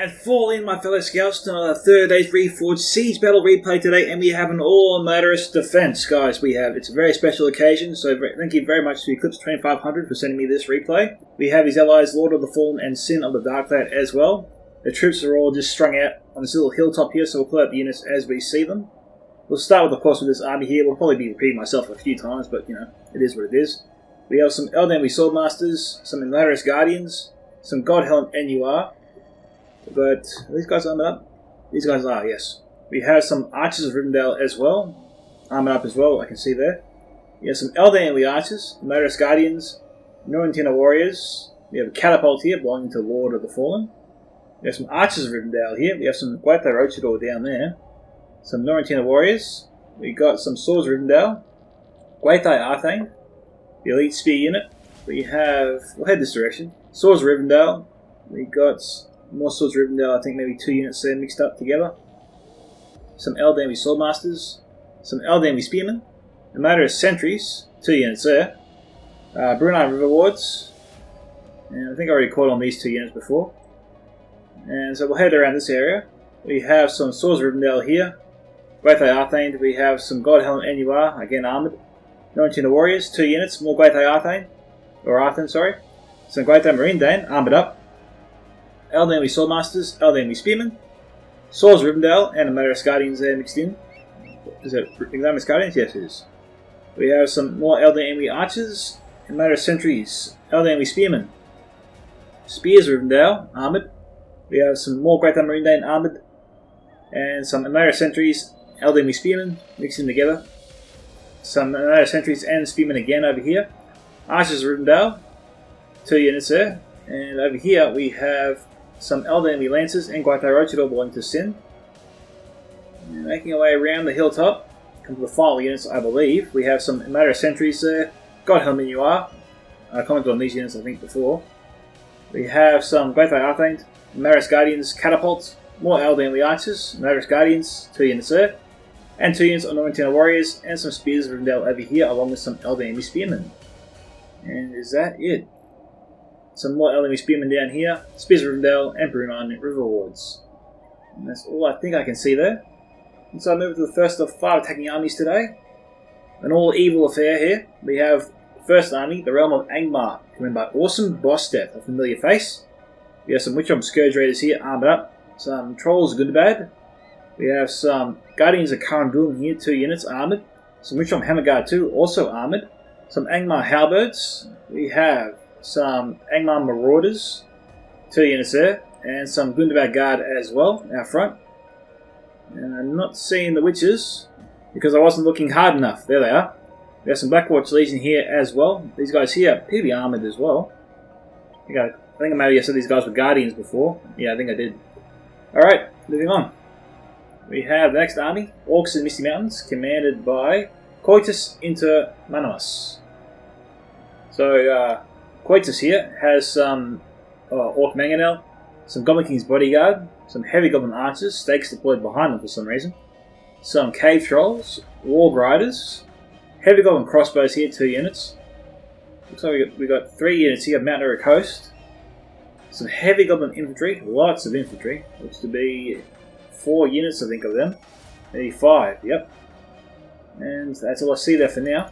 And fall in, my fellow scouts, to another third day's Reforged Siege Battle replay today, and we have an all-Imadris defense, guys. It's a very special occasion, so thank you very much to Eclipse 2500 for sending me this replay. We have his allies, Lord of the Fallen and Synn of the Darkcloud as well. The troops are all just strung out on this little hilltop here, so we'll pull out the units as we see them. We'll start with, of course, with this army here. We'll probably be repeating myself a few times, but, you know, it is what it is. We have some Elden Swordmasters, some Imladris Guardians, some Godhelm NUR. But are these guys armored up? These guys are, yes. We have some Archers of Rivendell as well. Armored up as well, I can see there. We have some Elden Archers, Imladris Guardians, Norentina Warriors. We have a Catapult here belonging to Lord of the Fallen. We have some Archers of Rivendell here. We have some Guaitha Rochador down there. Some Norentina Warriors. We got some Swords of Rivendell. Guaitha Arthane. The Elite Spear Unit. We have, we'll head this direction. Swords of Rivendell. We got more Swords of Rivendell, I think maybe 2 units there mixed up together. Some Elden Swordmasters. Some Elden Spearmen. Imladris Sentries, 2 units there. Brunei River Wards. And I think I already caught on these 2 units before. And so we'll head around this area. We have some Swords of Rivendell here. Guaitha Arthane. We have some Godhelm NUR, again armoured. Norentina Warriors, 2 units, more Guaitha Arthane. Or Arthane, sorry. Some Guaitha Marine Dane, armoured up. Elden Swordmasters, Elden Spearmen, Swords of Rivendell, and Imladris Guardians there mixed in. Is it Imladris Guardians? Yes, it is. We have some more Elden Archers, Imladris Sentries, Elden Spearmen, Spears of Rivendell, armoured. We have some more Guaitha Marine Dane armoured, and some Imladris Sentries, Elden Spearmen mixed in together. Some Imladris Sentries and Spearmen again over here. Archers of Rivendell, 2 units there. And over here we have some Elden Lancers and Guaitha Rochador belonging to Synn. Making our way around the hilltop, come to the final units, I believe. We have some Imladris Sentries there, Godhelm NUR. I commented on these units, I think, before. We have some Guaitha Arthane, Imladris Guardians, Catapults, more Elden Archers, Imladris Guardians, 2 units there, and 2 units of Norentina Warriors, and some Spears of Rivendell over here, along with some Elden Spearmen. And is that it? Some more Elden Spearmen down here, Spears of Rivendell, and Brunei River Wards. And that's all I think I can see there. And so I move to the first of 5 attacking armies today. An all-evil affair here. We have the first army, the realm of Angmar, commanded by Awesomebossdeath, a familiar face. We have some Witchom Scourge Raiders here, armed up. Some Trolls Good Bad. We have some Guardians of Karandun here, 2 units, armoured. Some Witchom Hammerguard 2, also armoured. Some Angmar Halberds. We have some Angmar Marauders, 2 units there, and some Gundabad Guard as well, out front. And I'm not seeing the Witches, because I wasn't looking hard enough. There they are. We have some Blackwatch Legion here as well. These guys here appear to be armoured as well. I think I maybe said these guys were Guardians before. Yeah, I think I did. Alright, moving on. We have the next army, Orcs in Misty Mountains, commanded by Coitus inter Mammasac. So, Coitus here has some Orc Mangonel, some Goblin King's Bodyguard, some Heavy Goblin Archers, stakes deployed behind them for some reason, some Cave Trolls, Warg Riders, Heavy Goblin Crossbows here, 2 units. Looks like we got 3 units here, Mount Uruk Coast, some Heavy Goblin Infantry, lots of infantry, looks to be 4 units I think of them, maybe 5, yep. And that's all I see there for now.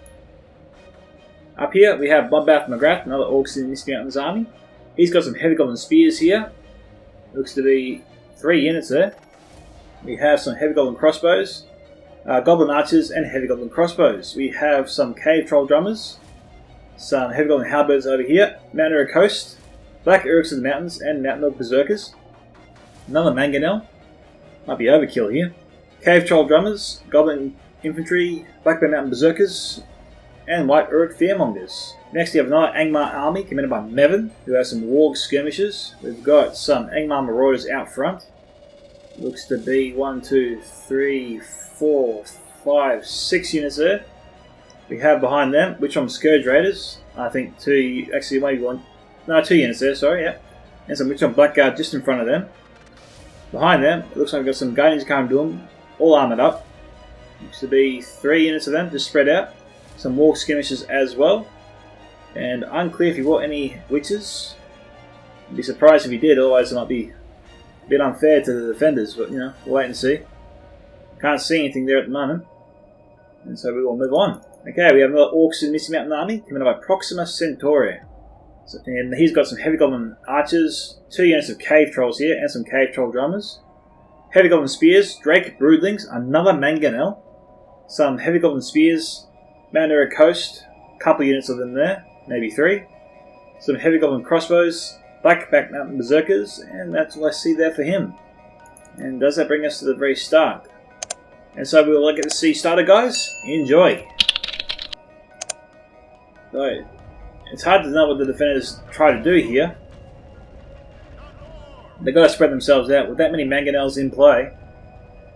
Up here we have Bloodbath Mcgrath, another Orcs in Misty Mountains army. He's got some Heavy Goblin Spears here. Looks to be 3 units there. We have some Heavy Goblin Crossbows, Goblin Archers and Heavy Goblin Crossbows. We have some Cave Troll Drummers, some Heavy Goblin Halberds over here, Mount Uruk Coast, Black Uruks of the Mountains and Mountain Milk Berserkers. Another Mangonel. Might be overkill here. Cave Troll Drummers, Goblin Infantry, Black Bear Mountain Berserkers, and White Uruk Fearmongers. Next we have another Angmar army commanded by Meven, who has some Warg Skirmishers. We've got some Angmar Marauders out front. Looks to be 1, 2, 3, 4, 5, 6 units there. We have behind them Witchom Scourge Raiders. I think 2, actually maybe 1, no 2 units there, sorry, yeah. And some Witchom Blackguard just in front of them. Behind them, it looks like we've got some Guardians of Karandun, all armoured up. Looks to be 3 units of them, just spread out. Some Warg Skirmishers as well. And unclear if he brought any Witches. I'd be surprised if he did, otherwise there might be A bit unfair to the defenders, but you know, we'll wait and see. Can't see anything there at the moment. And so we will move on. Okay, we have another Orcs and Misty Mountain army coming up by Proxima Centauri. So, and he's got some heavy goblin archers, 2 units of cave trolls here, and some cave troll drummers. Heavy goblin spears, Drake broodlings, another mangonel, some heavy goblin spears, Mount Coast, couple units of them there, maybe 3. Some heavy goblin crossbows, Blackback Mountain berserkers, and that's all I see there for him. And does that bring us to the very start? And so we will get to see starter, guys. Enjoy. So, it's hard to know what the defenders try to do here. They've got to spread themselves out. With that many mangonels in play,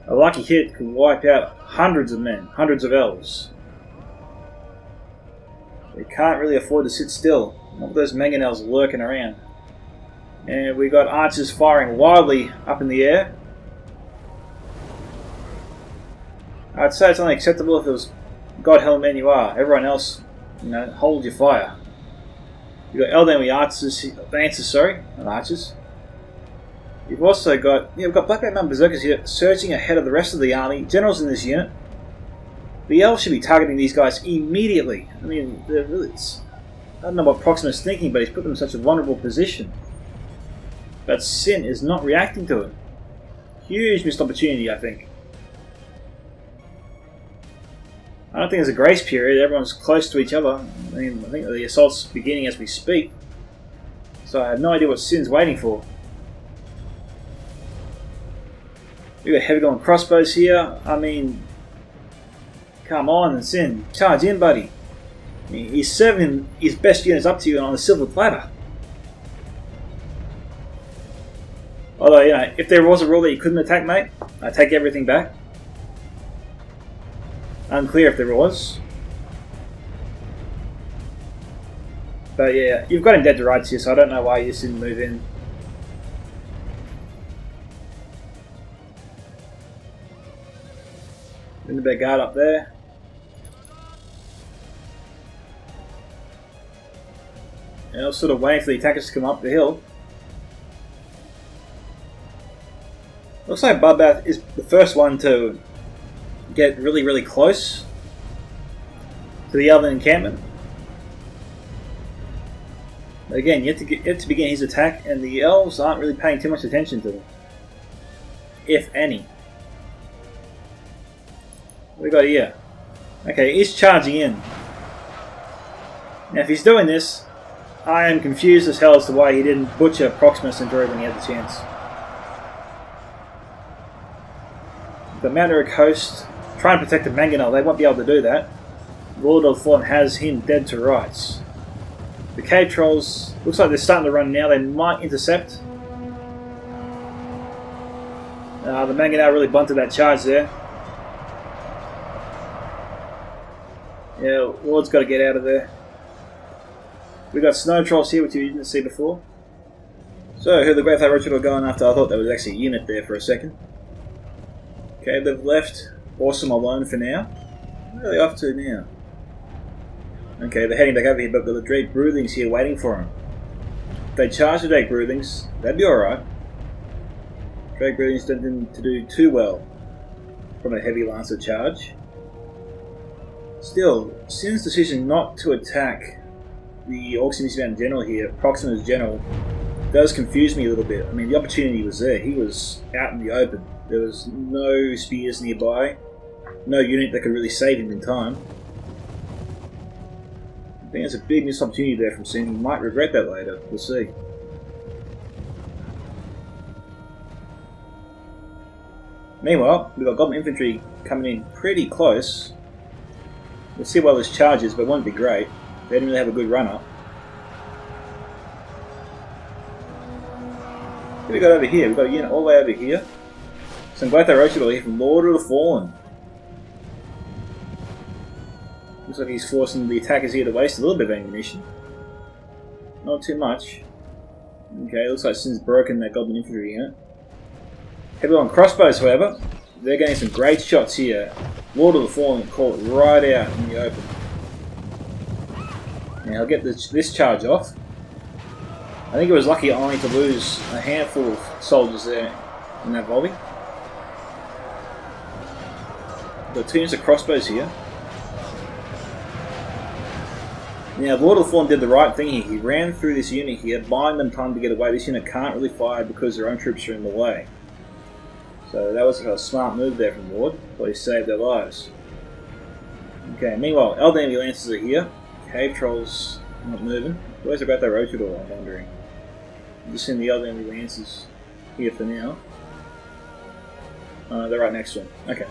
a lucky hit could wipe out hundreds of men, hundreds of elves. They can't really afford to sit still. Not with those mangonels lurking around. And we got archers firing wildly up in the air. I'd say it's only acceptable if it was God help man you are. Everyone else, you know, hold your fire. You've got Elden archers, lancers, sorry, not archers. You've also got, we've got Blackback Mountain berserkers here surging ahead of the rest of the army. Generals in this unit. The elves should be targeting these guys immediately. I mean, they're really, I don't know what Proxima's thinking, but he's put them in such a vulnerable position. But Synn is not reacting to it. Huge missed opportunity, I think. I don't think there's a grace period. Everyone's close to each other. I mean, I think the assault's beginning as we speak. So I have no idea what Synn's waiting for. We've got heavy going crossbows here. I mean, come on, Synn, charge in, buddy. I mean, he's serving his best units up to you on a silver platter. Although, you know, if there was a rule that you couldn't attack, mate, I take everything back. Unclear if there was. But yeah, you've got him dead to rights here, so I don't know why you just didn't move in. In the big guard up there. And I was sort of waiting for the attackers to come up the hill. Looks like Bloodbath is the first one to get really, really close to the elven encampment. But again, yet to begin his attack, and the elves aren't really paying too much attention to them, if any. What we got here? Okay, he's charging in. Now, if he's doing this, I am confused as hell as to why he didn't butcher Proxima Centauri when he had the chance. The Mount Coast, try and protect the mangonel, they won't be able to do that. Lord of the Fallen has him dead to rights. The cave trolls, looks like they're starting to run now, they might intercept. The mangonel really bunted that charge there. Yeah, Lord's got to get out of there. We've got snow trolls here, which you didn't see before. So, who are the Great Roachwood are going after? I thought there was actually a unit there for a second. Okay, they've left Awesome alone for now. Where are they off to now? Okay, they're heading back over here, but the Drake Broodlings here waiting for them. If they charge the Drake Broodlings, that'd be alright. Drake Broodlings don't tend to do too well from a heavy Lancer charge. Still, Synn's decision not to attack the Orcs and Misty Mountain General here, Proxima's General, does confuse me a little bit. I mean, the opportunity was there. He was out in the open. There was no spears nearby, no unit that could really save him in time. I think there's a big missed opportunity there from Synn. He might regret that later. We'll see. Meanwhile, we've got Goblin Infantry coming in pretty close. We'll see what this charge is, but it won't be great. They didn't really have a good run-up. What have we got over here? We've got a unit all the way over here. Some Mcgrath Roachwood here from Lord of the Fallen. Looks like he's forcing the attackers here to waste a little bit of ammunition. Not too much. Okay, looks like Synn's broken that Goblin Infantry unit. Heavy on crossbows, however. They're getting some great shots here. Lord of the Fallen caught right out in the open. Now I'll get this charge off. I think it was lucky only to lose a handful of soldiers there in that volley. Got 2 units of crossbows here. Now, Lord of the Fallen did the right thing here. He ran through this unit here, buying them time to get away. This unit can't really fire because their own troops are in the way. So that was a smart move there from Lord. But he saved their lives. Okay, meanwhile, Elder Enemy Lancers are here. Cave Trolls not moving. Where's about that Rotador, I'm wondering. I'm just seeing the Elder Enemy Lancers here for now. They're right next to him. Okay.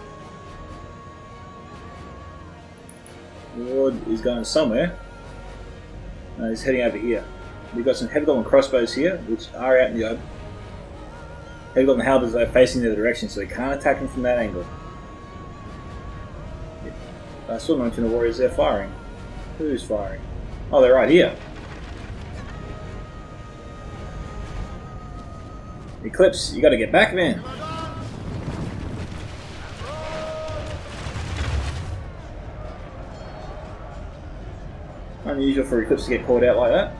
Lord is going somewhere. He's heading over here. We've got some Heavy Golem crossbows here, which are out in the open. Heavy Golem halberds are facing the other direction, so they can't attack him from that angle. I still don't mention the warriors there firing. Who's firing? Oh, they're right here. Eclipse, you gotta get back, man. Unusual for Eclipse to get caught out like that.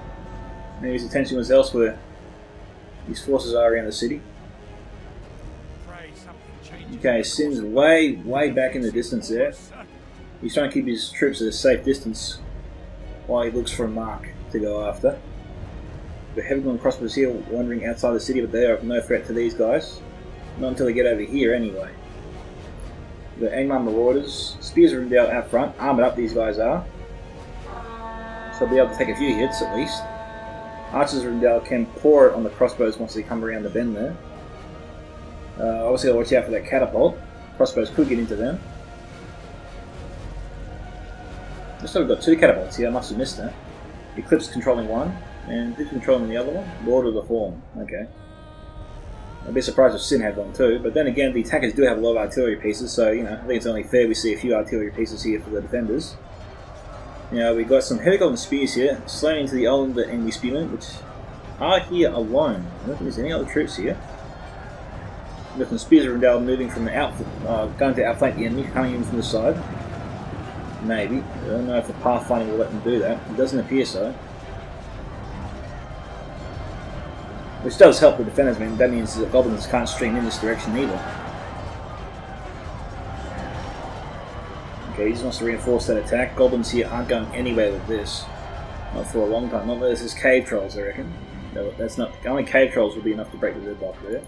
Maybe his attention was elsewhere. His forces are around the city. Okay, Synn's way back in the distance there. He's trying to keep his troops at a safe distance while he looks for a mark to go after. The Heavy Golem crossbows here wandering outside the city, but they are of no threat to these guys. Not until they get over here anyway. The Angmar Marauders, Spears are out front, armoured up these guys are. So they'll be able to take a few hits at least. Archers of Rindell can pour it on the crossbows once they come around the bend there. Obviously I'll watch out for that catapult. Crossbows could get into them. Looks like we've got 2 catapults here, I must have missed that. Eclipse controlling one, and who's controlling the other one? Lord of the Fallen, okay. I'd be surprised if Synn had one too, but then again the attackers do have a lot of artillery pieces, so you know, I think it's only fair we see a few artillery pieces here for the defenders. Now we've got some Heavy Golem spears here, slamming into the Elder Enemy Spearmen, which are here alone. I don't think there's any other troops here. We've got some Spears of Rindell moving from the going to outflank the enemy, coming in from the side. Maybe. I don't know if the pathfinding will let them do that. It doesn't appear so. Which does help the defenders, I mean, that means that goblins can't stream in this direction either. Okay, he just wants to reinforce that attack. Goblins here aren't going anywhere with this. Not for a long time. Not unless it's cave trolls, I reckon. No, that's not. Only cave trolls will be enough to break the deadlock there.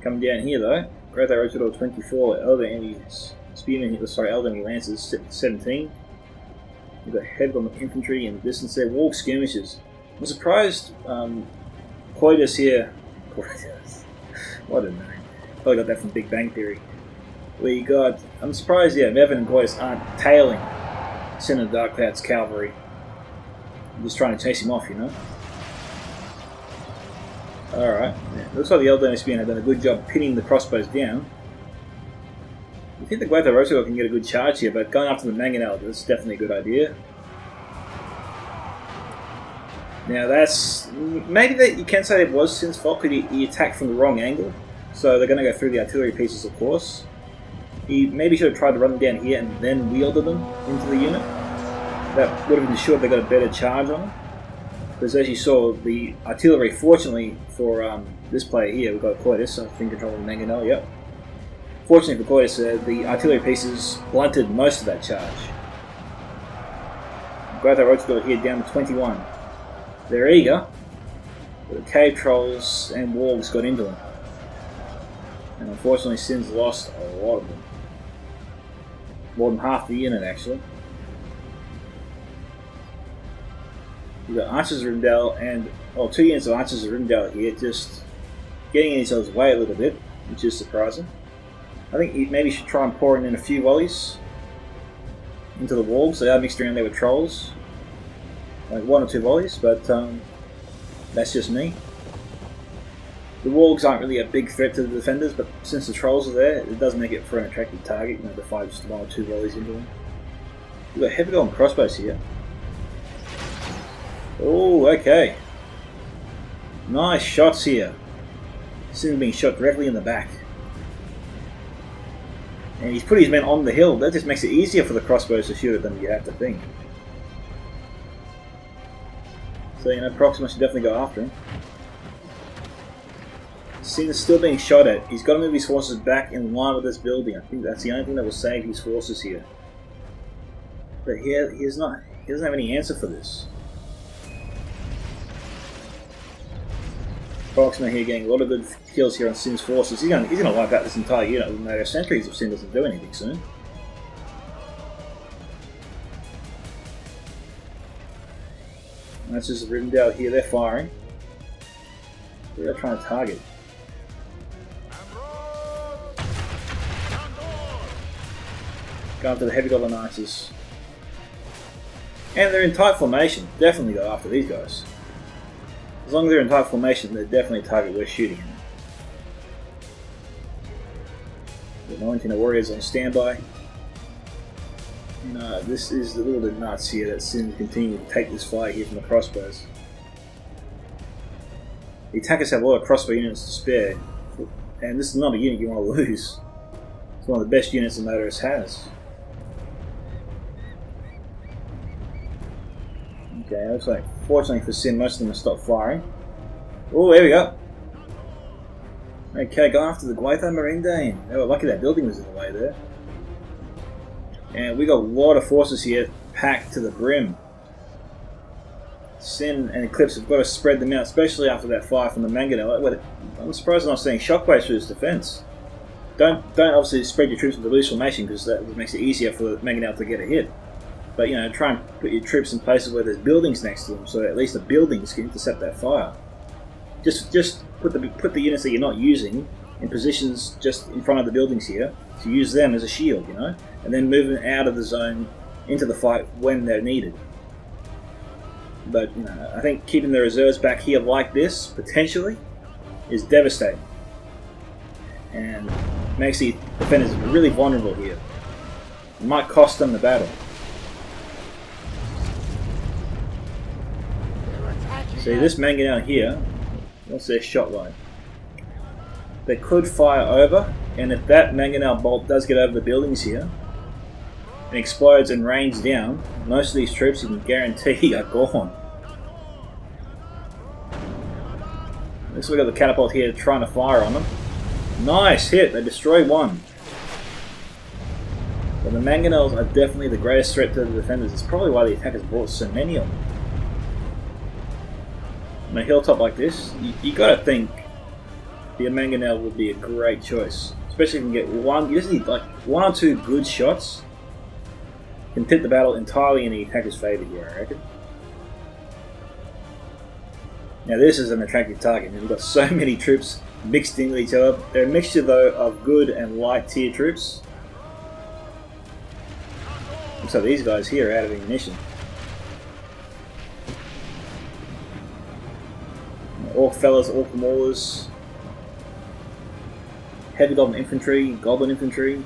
Coming down here though, Great Rotador 24, Elder Enemies Spearmen, sorry, Elder Enemy Lancers 17. We've got Heavy Golem Infantry in the distance there. Walk Skirmishers. I'm surprised Coitus here. Coitus. What a name. Probably got that from Big Bang Theory. I'm surprised, yeah, Meven and Coitus aren't tailing Synn and Darkcloud's cavalry. I'm just trying to chase him off, you know. Alright, yeah. Looks like the Elder Enemy Spearmen have done a good job pinning the crossbows down. I think the Great Rotador can get a good charge here, but going after the Mangonel is definitely a good idea. Now that's... maybe that you can say it was Synn's fault because he attacked from the wrong angle. So they're going to go through the artillery pieces, of course. He maybe should have tried to run them down here and then wielded them into the unit. That would have ensured they got a better charge on them. Because as you saw, the artillery, fortunately for this player here, we've got Coitus, I think controlling Mangonel, yep. Fortunately for Coitus, the artillery pieces blunted most of that charge. Great Rotador here down to 21. They're eager, but the cave trolls and wargs got into them. And unfortunately Synn's lost a lot of them. More than half the unit actually. We've got Archers of Rindell and, 2 units of Archers of Rindell here, just getting in each other's way a little bit, which is surprising. I think he maybe should try and pour in a few volleys into the walls. They are mixed around there with trolls. Like 1 or 2 volleys, but that's just me. The wargs aren't really a big threat to the defenders, but since the trolls are there, it does make it for an attractive target, you know, to fire just 1 or 2 volleys into them. We've got Heavy Golem crossbows here. Oh, okay. Nice shots here. Synn's being shot directly in the back. And he's put his men on the hill. That just makes it easier for the crossbows to shoot at them, you have to think. So, you know, Proxima should definitely go after him. Synn is still being shot at. He's got to move his forces back in line with this building. I think that's the only thing that will save his forces here. But here, he doesn't have any answer for this. Proxima here getting a lot of good kills here on Synn's forces. He's going to wipe out this entire unit with a matter of centuries if Synn doesn't do anything soon. And that's just written down here. They're firing. Who are they trying to target? Go after the heavy goblin archers. And they're in tight formation. Definitely go after these guys. As long as they're in tight formation, they're definitely a target worth shooting at. The 19 warriors on standby. No, this is a little bit nuts here that Synn continuing to take this fire here from the crossbows. The attackers have a lot of crossbow units to spare, and this is not a unit you want to lose. It's one of the best units Imladris has. Okay, looks like, fortunately for Synn, most of them have stopped firing. Oh, there we go. Okay, go after the Gwaitha Marindane. They were lucky that building was in the way there. And we got a lot of forces here packed to the brim. Synn and Eclipse have got to spread them out, especially after that fire from the Mangonel. I'm surprised I'm not seeing shockwaves through his defense. Don't obviously spread your troops into loose formation because that makes it easier for the Mangonel to get a hit. But you know, try and put your troops in places where there's buildings next to them, so at least the buildings can intercept that fire. Just put the units that you're not using in positions just in front of the buildings here to use them as a shield, you know, and then move them out of the zone into the fight when they're needed. But you know, I think keeping the reserves back here like this potentially is devastating, and makes the defenders really vulnerable here. It might cost them the battle. See, this Mangonel here, what's their shot line? They could fire over, and if that Mangonel bolt does get over the buildings here and explodes and rains down, most of these troops you can guarantee are gone. Looks like we got the catapult here trying to fire on them. Nice hit, they destroy one. But the Mangonels are definitely the greatest threat to the defenders. It's probably why the attackers brought so many of them. On a hilltop like this, you gotta think the Mangonel would be a great choice. Especially if you can get one, you just need like one or two good shots. Can tip the battle entirely in the attacker's favour here, I reckon. Now this is an attractive target. We've got so many troops mixed in with each other. They're a mixture though of good and light tier troops. And so these guys here are out of ammunition. Orc fellas, orc maulers, heavy goblin infantry, goblin infantry.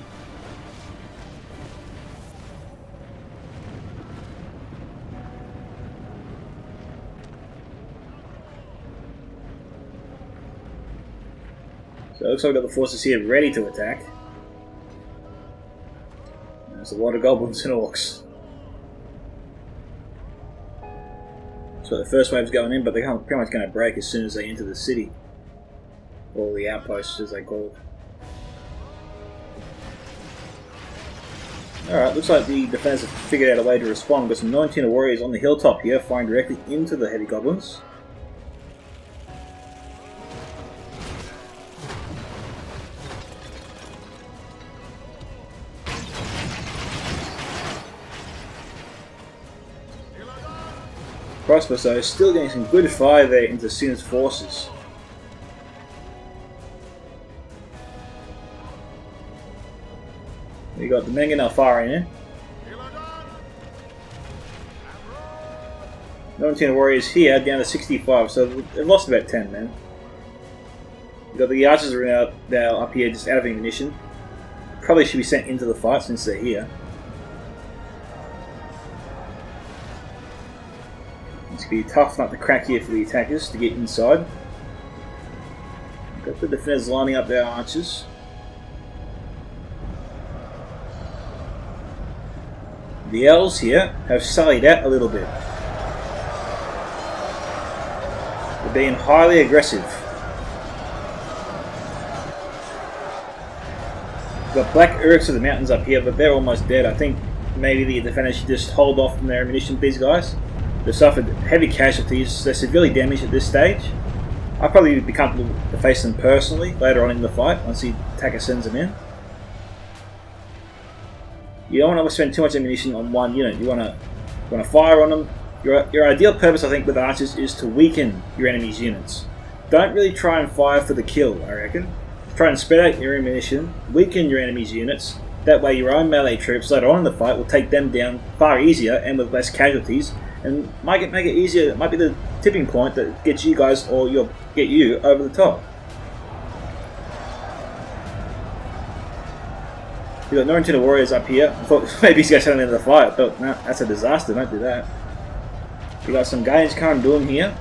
So it looks like we've got the forces here ready to attack. There's a lot of goblins and orcs. So the first wave's going in, but they're pretty much going to break as soon as they enter the city. Or the outposts, as they call it. Alright, looks like the defenders have figured out a way to respond. We've got some 19 warriors on the hilltop here, firing directly into the heavy goblins. Crossbow so still getting some good fire there into Synn's forces. We got the Mangonel firing in. 19 warriors here, down to 65, so they've lost about 10 men. We've got the archers are out now up here, just out of ammunition. Probably should be sent into the fight since they're here. It's going to be tough not to crack here for the attackers to get inside. Got the defenders lining up their archers. The elves here have sullied out a little bit. They're being highly aggressive. We've got Black Urks of the mountains up here, but they're almost dead. I think maybe the defenders should just hold off on their ammunition, these guys. They've suffered heavy casualties. They're severely damaged at this stage. I'll probably be comfortable to face them personally later on in the fight, once the attacker sends them in. You don't want to spend too much ammunition on one unit. You want to fire on them. Your ideal purpose, I think, with archers is to weaken your enemy's units. Don't really try and fire for the kill, I reckon. Try and spread out your ammunition, weaken your enemy's units. That way your own melee troops later on in the fight will take them down far easier and with less casualties, and make it easier. It might be the tipping point that gets you guys, or get you over the top. We've got Norrington warriors up here. I thought maybe he's going to send them into the fight, but no, that's a disaster. Don't do that. We got some Gains Khan doing here.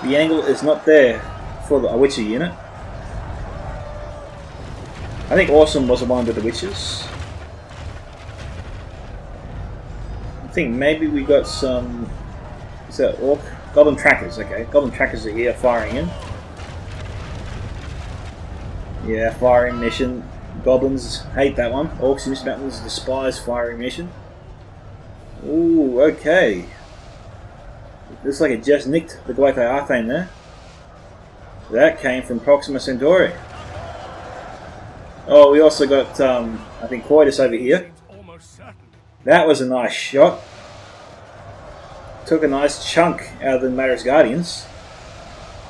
The angle is not there for the Witcher unit. I think Awesome was the one with the Witches. I think maybe we got some... Is that Orc? Goblin Trackers, okay. Goblin Trackers are here firing in. Yeah, firing mission. Goblins hate that one. Orcs in Misty Mountains despise firing mission. Ooh, okay. Looks like it just nicked the Glypho Arthane there. That came from Proxima Centauri. Oh, we also got, I think, Coitus over here. That was a nice shot. Took a nice chunk out of the Imadris Guardians.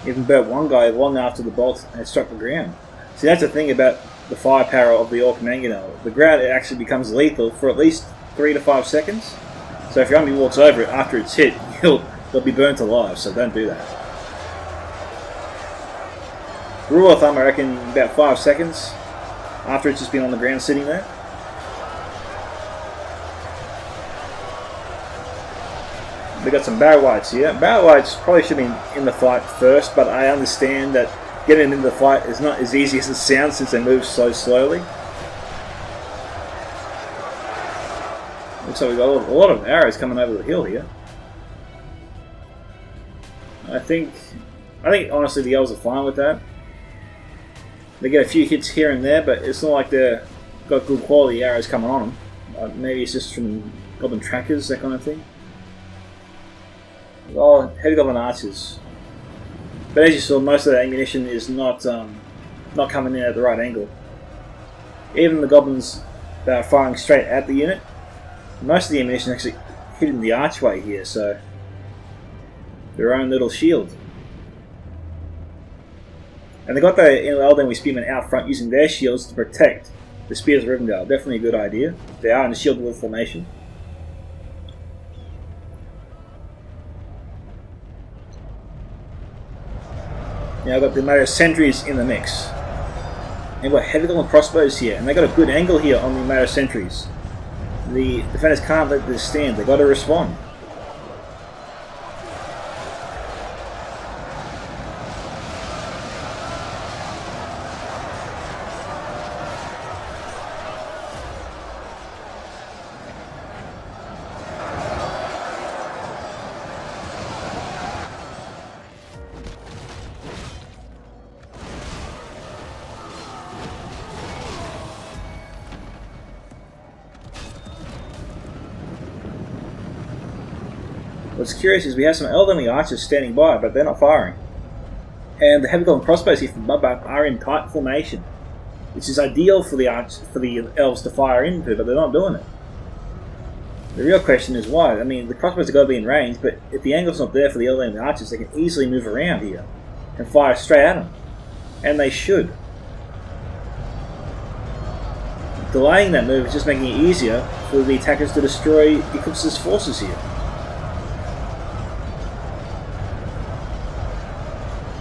Even burnt one guy long after the bolt had struck the ground. See, that's the thing about the firepower of the Orc Mangonel. The ground, it actually becomes lethal for at least 3 to 5 seconds. So if your army walks over it after it's hit, they'll be burnt alive, so don't do that. Rule of thumb, I reckon about 5 seconds after it's just been on the ground sitting there. We got some Barrow Whites here. Barrow Whites probably should have been in the fight first, but I understand that getting into the fight is not as easy as it sounds since they move so slowly. Looks like we've got a lot of arrows coming over the hill here. I think honestly the elves are fine with that. They get a few hits here and there, but it's not like they've got good quality arrows coming on them. Maybe it's just from Goblin Trackers, that kind of thing. Oh, heavy Goblin Archers. But as you saw, most of the ammunition is not coming in at the right angle. Even the Goblins that are firing straight at the unit, most of the ammunition actually hitting the archway here, so their own little shield. And they got the Elden Spearmen out front using their shields to protect the Spears of Rivendell. Definitely a good idea. They are in the shield wall formation. Now I've got the Imadris sentries in the mix. And we've got heavy Goblin crossbows here, and they got a good angle here on the Imadris sentries. The defenders can't let this stand, they've got to respond. What's curious is we have some elderly archers standing by, but they're not firing. And the heavy Goblin crossbows here from Bloodbath are in tight formation, which is ideal for the elves to fire into, but they're not doing it. The real question is why. I mean, the crossbows have got to be in range, but if the angle's not there for the elderly archers, they can easily move around here and fire straight at them. And they should. Delaying that move is just making it easier for the attackers to destroy Eclipse's forces here.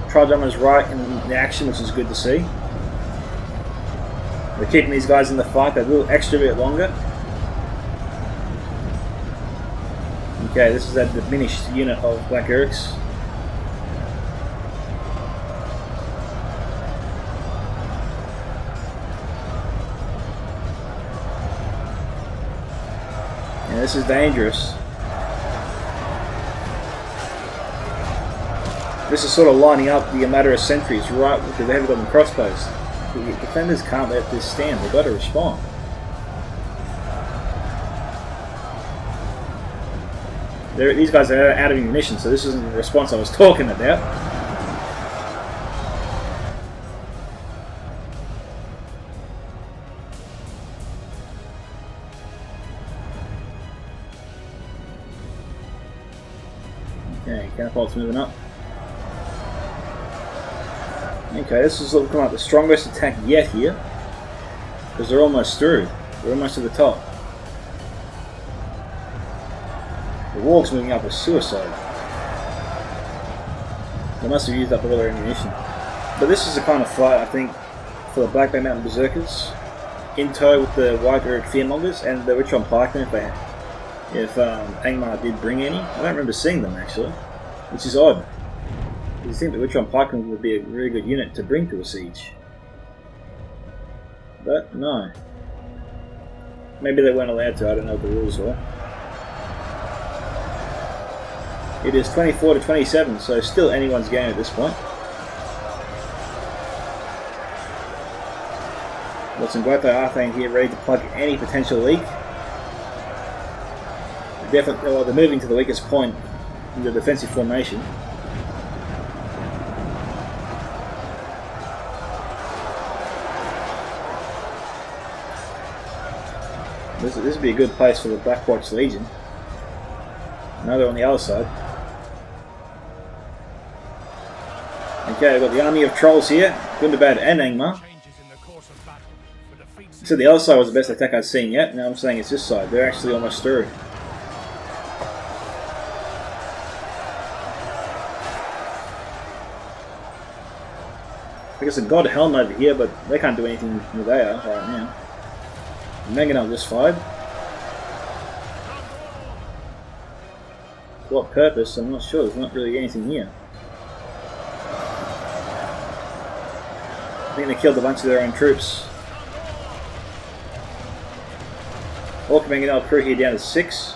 Trial right in the action, which is good to see. We're keeping these guys in the fight that little extra bit longer. Okay, this is that diminished unit of Black Urks. And this is dangerous. This is sort of lining up the Imladris sentries right with the heavy golden crossbows. The defenders can't let this stand, they've got to respond. These guys are out of ammunition, so this isn't the response I was talking about. Okay, catapult's moving up. Okay, this is looking like the strongest attack yet here, because they're almost through. They're almost to the top. The warg's moving up with suicide. They must have used up all their ammunition. But this is the kind of fight, I think, for the Black Bay Mountain Berserkers, in tow with the White Uruk Fearmongers and the Witch on Pikemen if Angmar did bring any. I don't remember seeing them actually, which is odd. You think the Witch on Pikemen would be a very good unit to bring to a siege. But no. Maybe they weren't allowed to, I don't know what the rules were. It is 24 to 27, so still anyone's game at this point. Got some Mcgrath Arthane here ready to plug any potential leak. Definitely, well, they're moving to the weakest point in the defensive formation. This would be a good place for the Blackwatch Legion. Now they're on the other side. Okay, we've got the army of trolls here, Bloodbath and Angmar. So the other side was the best attack I've seen yet. Now I'm saying it's this side. They're actually almost through. I guess a God Helm over here, but they can't do anything where they are right now. Mcgrath just fired. For what purpose? I'm not sure. There's not really anything here. I think they killed a bunch of their own troops. Orc Mcgrath crew here down to 6.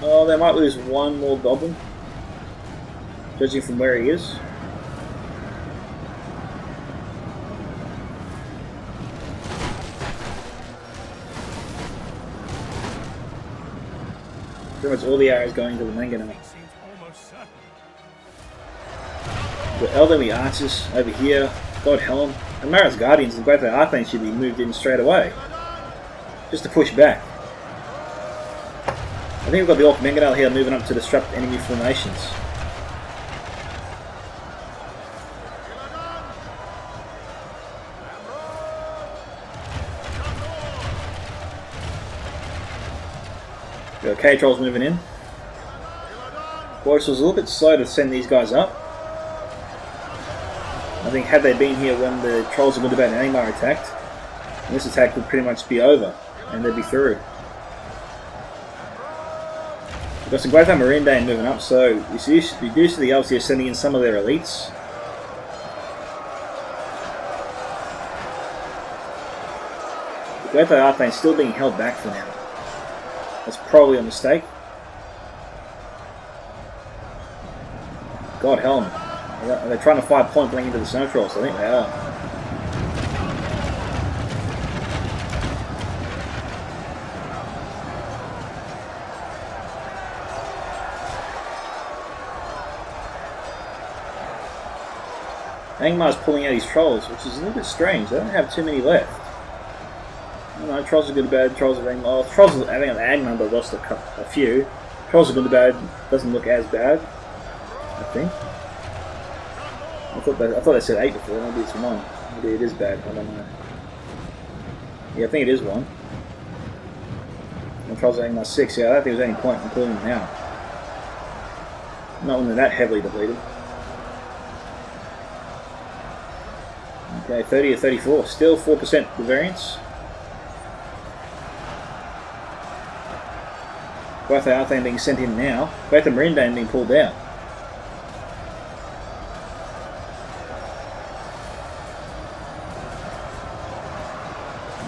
Oh, they might lose one more goblin, judging from where he is. Pretty much all the arrows going to the Mcgrath. The elderly archers over here, God Helm, and Mara's Guardians and Mcgrath Arthane should be moved in straight away, just to push back. I think we've got the Orc Mcgrath here moving up to disrupt enemy formations. We've got K-Trolls moving in. Coitus was a little bit slow to send these guys up. I think had they been here when the Trolls of Bloodbath and Angmar attacked, and this attack would pretty much be over, and they'd be through. We've got some Mcgrath Marine Dane moving up, so we do see the elves here sending in some of their elites. The Mcgrath Arthane still being held back for now. That's probably a mistake. God Helm. Are they trying to fire point blank into the Snow Trolls? I think they are. Angmar's pulling out his trolls, which is a little bit strange. They don't have too many left. I don't know, trolls are good or bad, trolls are Angmar. Oh, trolls are, I think Angmar, but lost a few. Trolls are good or bad, doesn't look as bad, I think. I thought they said 8 before, maybe it's 1. Maybe it is bad, I don't know. Yeah, I think it is 1. And trolls are Angmar 6, yeah, I don't think there's any point in including them now. Not when they're that heavily depleted. Okay, 30 or 34, still 4% the variance. Mcgrath Arthane being sent in now. Mcgrath Marine Dane being pulled out.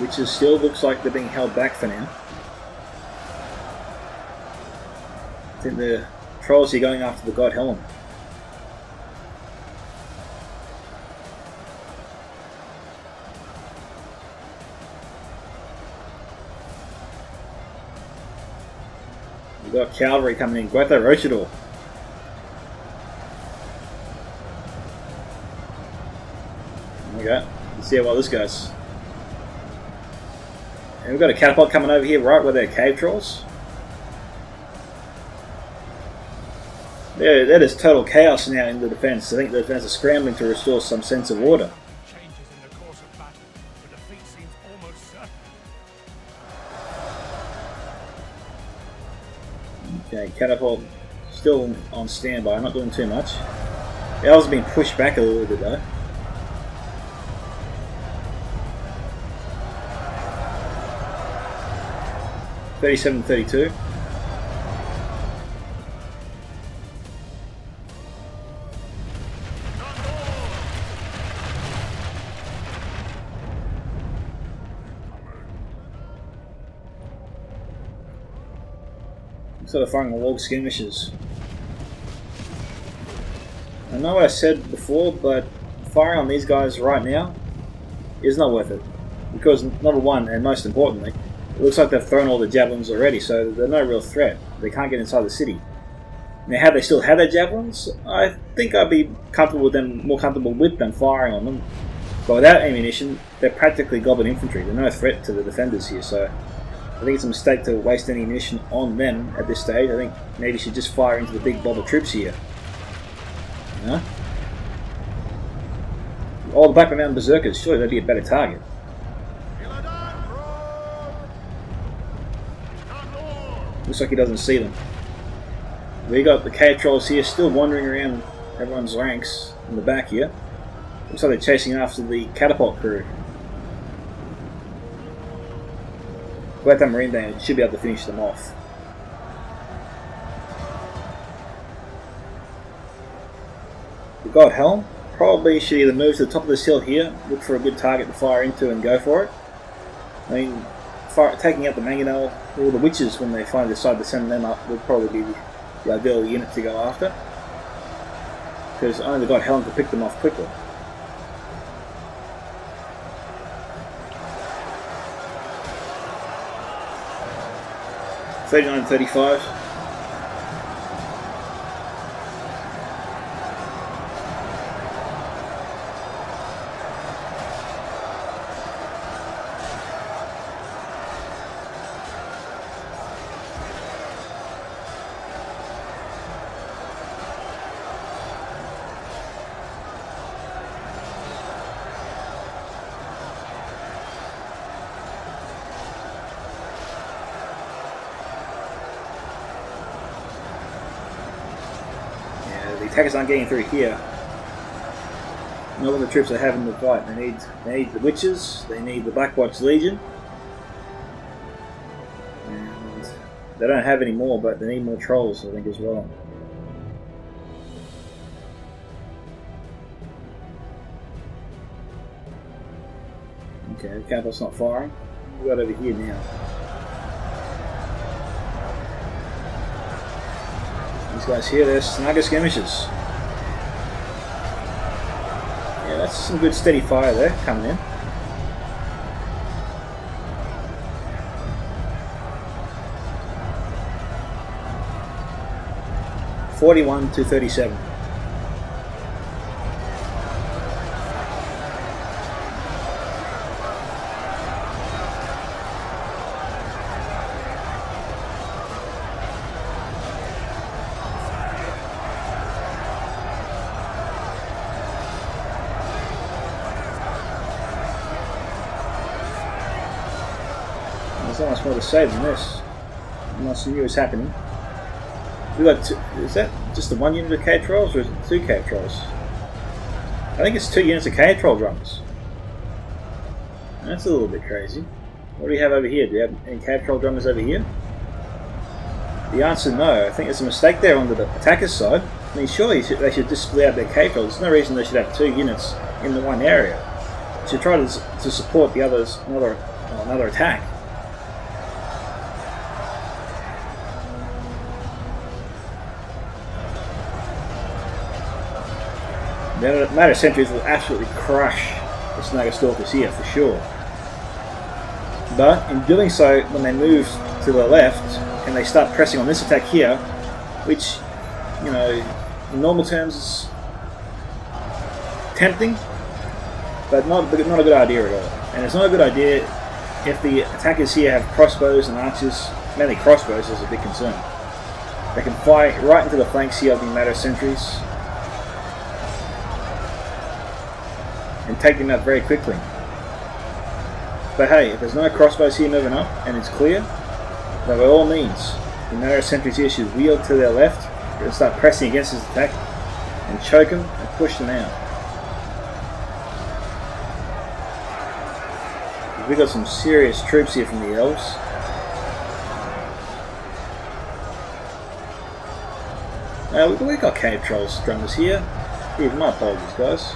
Which is still looks like they're being held back for now. I think the trolls are going after the God Helm. We've got cavalry coming in. Guetho Rochador. There we go. Let's see how well this goes. And we've got a catapult coming over here, right where they're cave trolls. That is total chaos now in the defence. I think the defence is scrambling to restore some sense of order. Changes in the course of battle. The defeat seems almost certain. Okay, catapult still on standby, not doing too much. The elves have been pushed back a little bit though. $37.32. Sort of firing log skirmishes. I know what I said before, but firing on these guys right now is not worth it. Because number one, and most importantly, it looks like they've thrown all the javelins already, so they're no real threat. They can't get inside the city. Now, had they still had their javelins, I think I'd be comfortable with them, more comfortable with them firing on them. But without ammunition, they're practically goblin infantry. They're no threat to the defenders here, so I think it's a mistake to waste any ammunition on them at this stage. I think maybe you should just fire into the big blob of troops here. You know? Oh, the Black Mountain Berserkers. Surely that'd be a better target. Looks like he doesn't see them. We got the cave trolls here still wandering around everyone's ranks in the back here. Looks like they're chasing after the catapult crew. Without that marine band, should be able to finish them off. The God Helm probably should either move to the top of this hill here, look for a good target to fire into and go for it. I mean, taking out the mangonel or the witches when they finally decide to send them up would probably be the ideal unit to go after. Because only the God Helm could pick them off quickly. $39.35. The attackers aren't getting through here. Not all the troops are having the fight. They need the witches, they need the Black Watch Legion. And they don't have any more, but they need more trolls, I think, as well. Okay, the catapult's not firing. We've got over here now. These guys here, they're snugger skirmishers. Yeah, that's some good steady fire there coming in. $41 to $37. There's not much more to say than this. Unless you knew what's happening. We got two, is that just the one unit of cave trolls, or is it 2 cave trolls? I think it's 2 units of cave troll drummers. That's a little bit crazy. What do we have over here? Do we have any cave troll drummers over here? The answer no. I think there's a mistake there on the attacker's side. I mean, surely they should just split out their cave trolls. There's no reason they should have 2 units in the one area. They should try to support the others, another attack. The Matter Sentries will absolutely crush the Snagostalkers here for sure. But in doing so, when they move to the left and they start pressing on this attack here, which, you know, in normal terms is tempting, but not a good idea at all. And it's not a good idea if the attackers here have crossbows and archers. Mainly crossbows is a big concern. They can fire right into the flanks here of the Matter Sentries and take them out very quickly. But hey, if there's no crossbows here moving up and it's clear, then by all means, the Matter Sentries here should wheel to their left and start pressing against this attack and choke them and push them out. We've got some serious troops here from the elves. We've got cave trolls drummers here. My apologies, guys.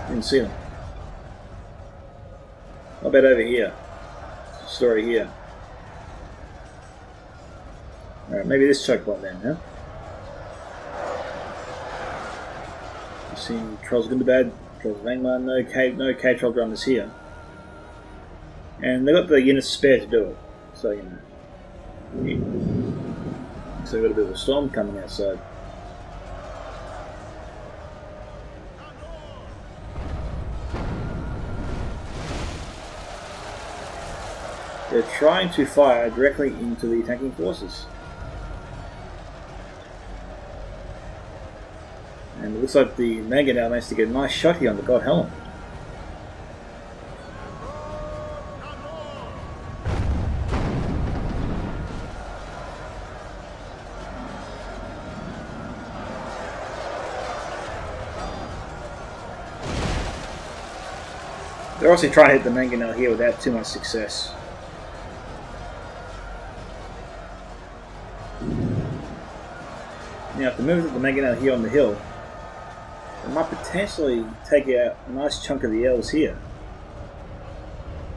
Didn't see them. How about over here? Story here. Alright, maybe this choke bot then, huh? You've seen trolls good and bad. Trolls of Angmar, no cave troll drummers here. And they've got the units spare to do it. So, you know. So we've got a bit of a storm coming outside. They're trying to fire directly into the attacking forces. And it looks like the Mega now managed to get a nice shot here on the God Helm. They're also trying to hit the Mangonel here without too much success. Now, if they move the Mangonel here on the hill, they might potentially take out a nice chunk of the elves here.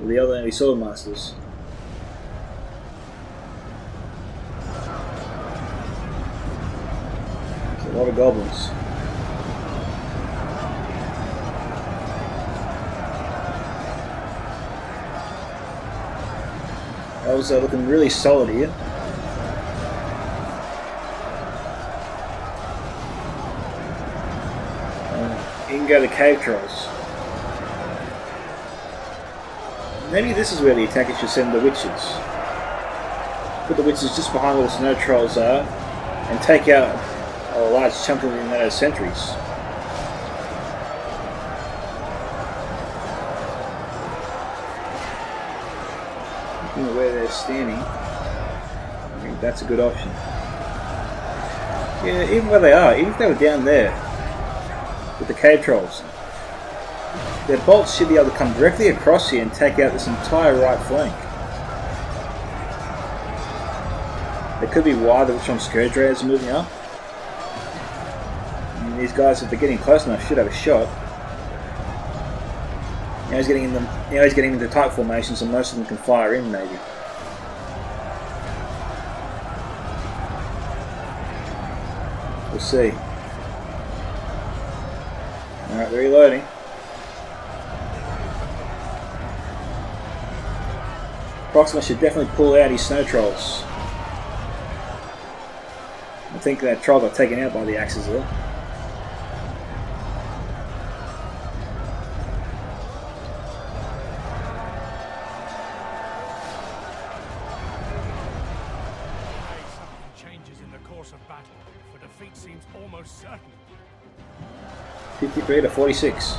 Or the other enemy sword masters. There's a lot of goblins. Elves are looking really solid here. You can go to cave trolls. Maybe this is where the attackers should send the witches. Put the witches just behind where the snow trolls are and take out a large chunk of the sentries. Looking at where they're standing, I think that's a good option. Yeah, even where they are, even if they were down there with the cave trolls, their bolts should be able to come directly across here and take out this entire right flank. It could be why the Witch on Scourge Raiders are moving up. I mean, these guys, if they're getting close enough, should have a shot. Now he's getting into tight formations, and most of them can fire in, maybe. We'll see. Alright, they're reloading. Proxima should definitely pull out his snow trolls. I think that troll got taken out by the axes there. Something changes in the course of battle, for defeat seems almost certain. 53 to 46.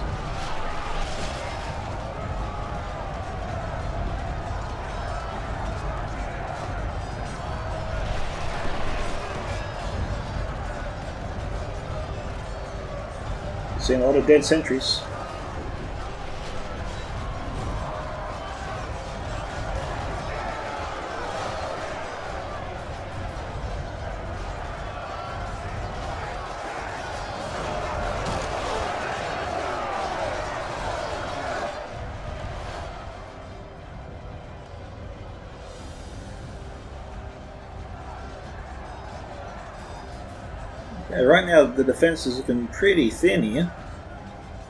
Seeing a lot of dead sentries. Yeah, right now the defense is looking pretty thin here.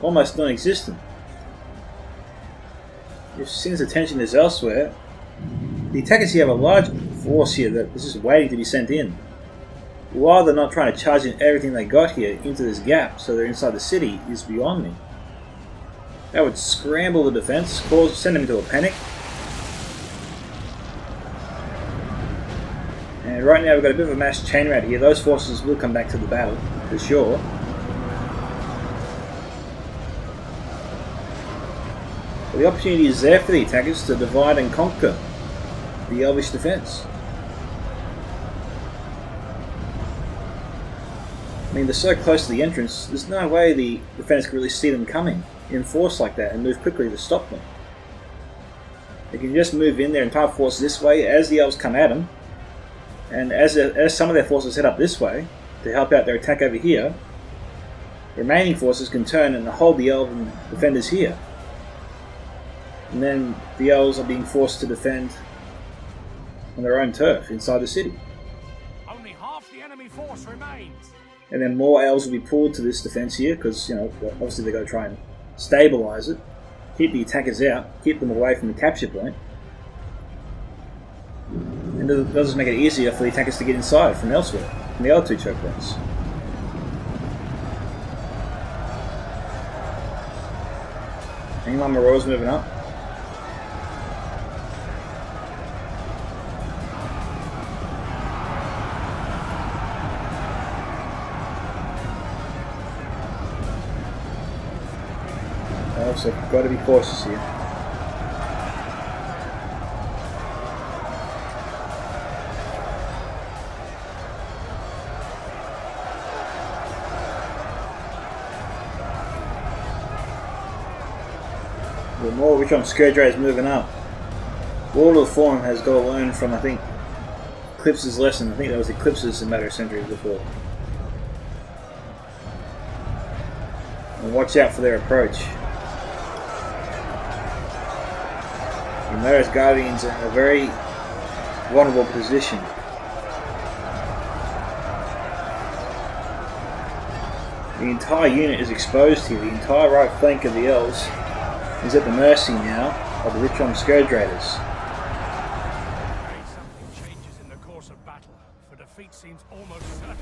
Almost non-existent. If Sinn's attention is elsewhere, the attackers here have a large force here that is just waiting to be sent in. Why they're not trying to charge in everything they got here into this gap so they're inside the city is beyond me. That would scramble the defense, send them into a panic. And right now we've got a bit of a mass chain rout here. Those forces will come back to the battle, for sure. But the opportunity is there for the attackers to divide and conquer the Elvish defense. I mean, they're so close to the entrance, there's no way the defense can really see them coming in force like that and move quickly to stop them. They can just move in their entire force this way as the elves come at them, and as some of their forces head up this way to help out their attack over here, the remaining forces can turn and hold the elven defenders here. And then the elves are being forced to defend on their own turf inside the city. Only half the enemy force remains. And then more elves will be pulled to this defense here because, you know, obviously they've got to try and stabilise it, keep the attackers out, keep them away from the capture point. And it does make it easier for the attackers to get inside from elsewhere, from the other two choke points. Angmar Marauders moving up. So I've got to be cautious here. The more which on Scourge is moving up. Wall of Form has got to learn from, I think, Eclipse's lesson. I think that was Eclipse's in matter of centuries before. And watch out for their approach. Imladris Guardians are in a very vulnerable position. The entire unit is exposed here. The entire right flank of the elves is at the mercy now of the Richon Scourge Raiders. Something changes in the course of battle, for defeat seems almost certain.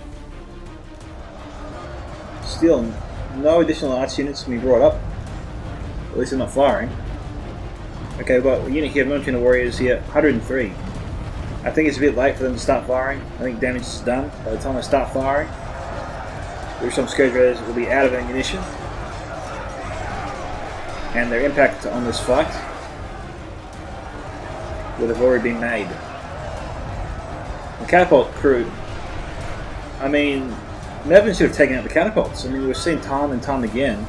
Still, no additional arts units can be brought up. At least they're not firing. Okay, we've got a unit here of Military Warriors here, 103. I think it's a bit late for them to start firing. I think damage is done by the time they start firing. The Richon Scourge Raiders will be out of ammunition. And their impact on this fight would have already been made. The catapult crew, I mean, Meven should have taken out the catapults. I mean, we've seen time and time again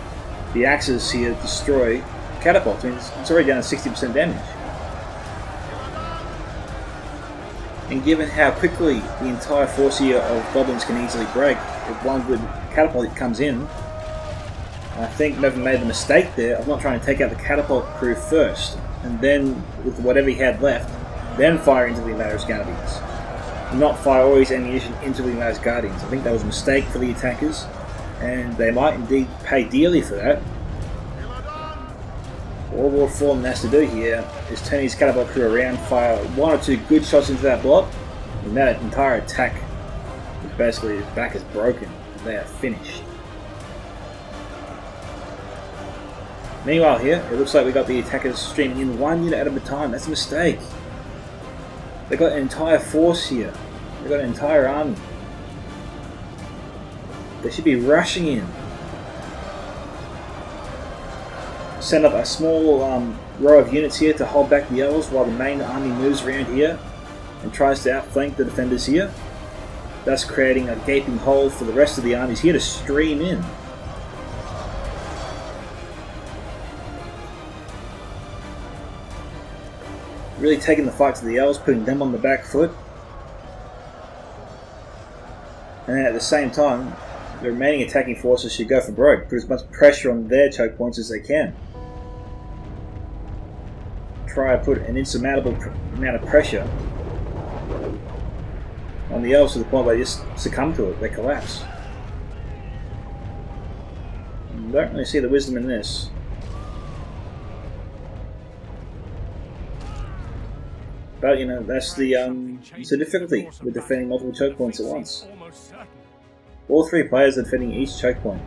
the axes here destroy catapults. I mean, it's already down to 60% damage. And given how quickly the entire force here of goblins can easily break, if one good catapult comes in, I think Meven made the mistake there of not trying to take out the catapult crew first, and then, with whatever he had left, then fire into the Imladris Guardians. Not fire all his ammunition into the Imladris Guardians. I think that was a mistake for the attackers, and they might indeed pay dearly for that. All War Fallen has to do here is turn his catapult crew around, fire one or two good shots into that blob, and that entire attack is basically, his back is broken. They are finished. Meanwhile here, it looks like we got the attackers streaming in one unit at a time. That's a mistake. They've got an entire force here. They've got an entire army. They should be rushing in. Send up a small row of units here to hold back the elves while the main army moves around here and tries to outflank the defenders here, thus creating a gaping hole for the rest of the armies here to stream in. Really taking the fight to the elves, putting them on the back foot, and at the same time the remaining attacking forces should go for broke, put as much pressure on their choke points as they can. Try to put an insurmountable amount of pressure on the elves to the point where they just succumb to it, they collapse. Don't really see the wisdom in this. But, you know, that's the difficulty with defending multiple choke points at once. All three players are defending each choke point.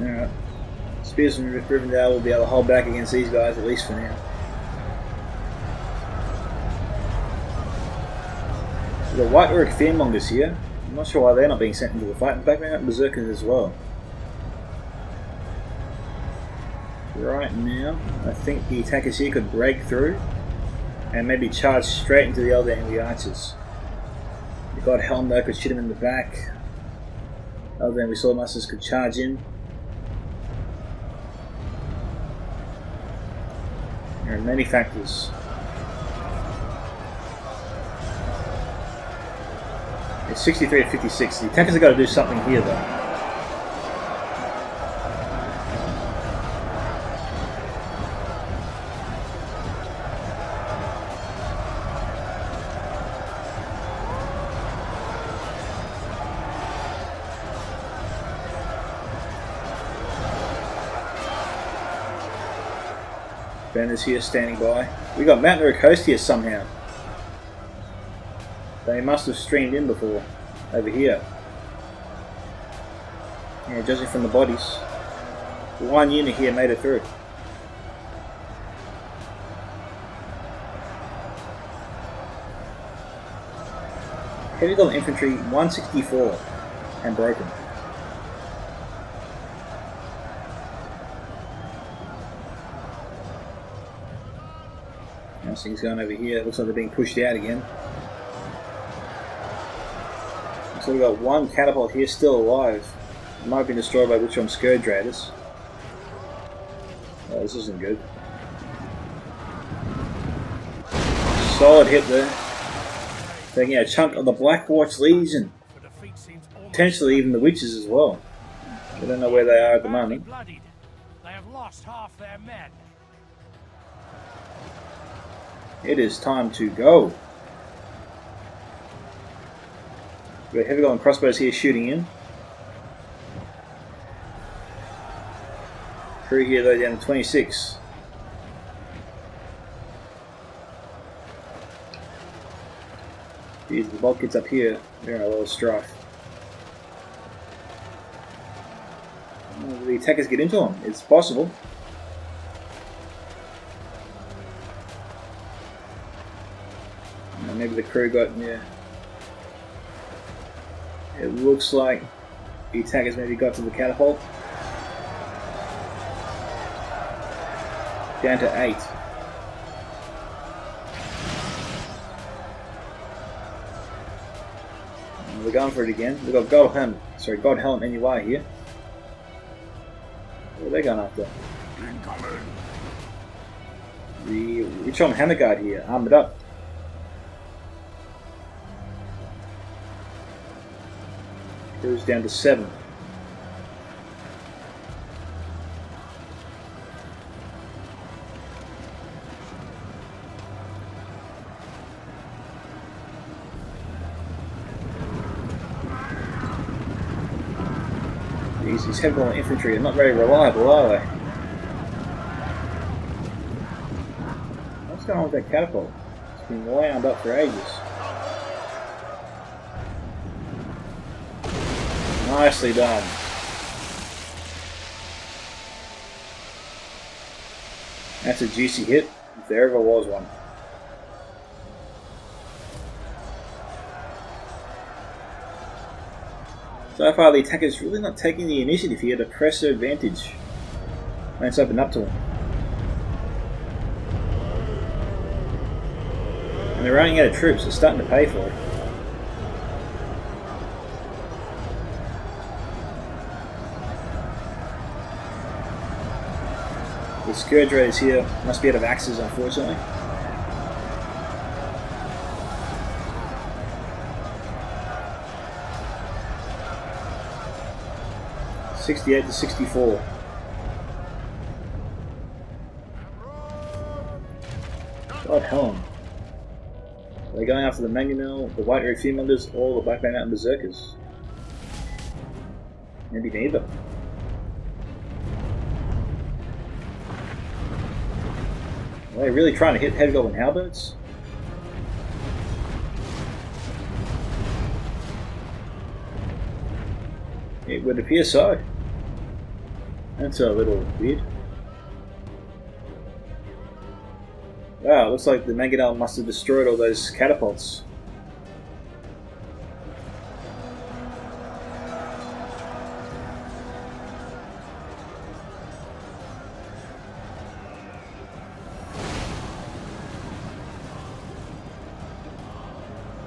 Alright. Spears from Rivendell will be able to hold back against these guys, at least for now. The White Orc Fearmongers here. I'm not sure why they're not being sent into the fight. In fact, they're not Berserkers as well. Right now, I think the attackers here could break through and maybe charge straight into the Elder Angry Archers. You've got Helm though, could shoot him in the back. Elder Angry Swordmasters could charge in. There are many factors. It's 63 to 56. The attackers have got to do something here though. Ben is here standing by. We got Mount Coast here somehow. They must have streamed in before. Over here. Yeah, judging from the bodies. One unit here made it through. Heavy Golem Infantry 164 and broken. Now things going over here. Looks like they're being pushed out again. So we've got one catapult here still alive. It might have been destroyed by Witchworm Scourge Raiders. Oh, this isn't good. Solid hit there. Taking out a chunk of the Blackwatch Legion. Potentially even the Witches as well. We don't know where they are at the moment. They have lost half their men. It is time to go. We've got Heavy Golem Crossbows here shooting in. Crew here though down to 26. Geez, the bulkheads up here, they're in a lot of strife. Will the attackers get into them? It's possible. Maybe the crew got, yeah. It looks like the attackers maybe got to the catapult. Down to 8. And we're going for it again. We've got God Helm NUI here. What are they going after? The Witchworm Hammerguard here, armoured up. Goes down to 7. These Heavy Golem Infantry are not very reliable, are they? What's going on with that catapult? It's been wound up for ages. Nicely done. That's a juicy hit, if there ever was one. So far the attacker's really not taking the initiative here to press their advantage when it's opened up to them. And they're running out of troops, they're starting to pay for it. The Scourge Raiders here must be out of axes, unfortunately. $68 to $64. God hell. Are they going after the Mangonel, the White Red Fearmongers, or the Black Mountain Berserkers? Maybe neither. Are they really trying to hit Heavy Goblin Halberds? It would appear so. That's a little weird. Wow, looks like the Mangonel must have destroyed all those catapults.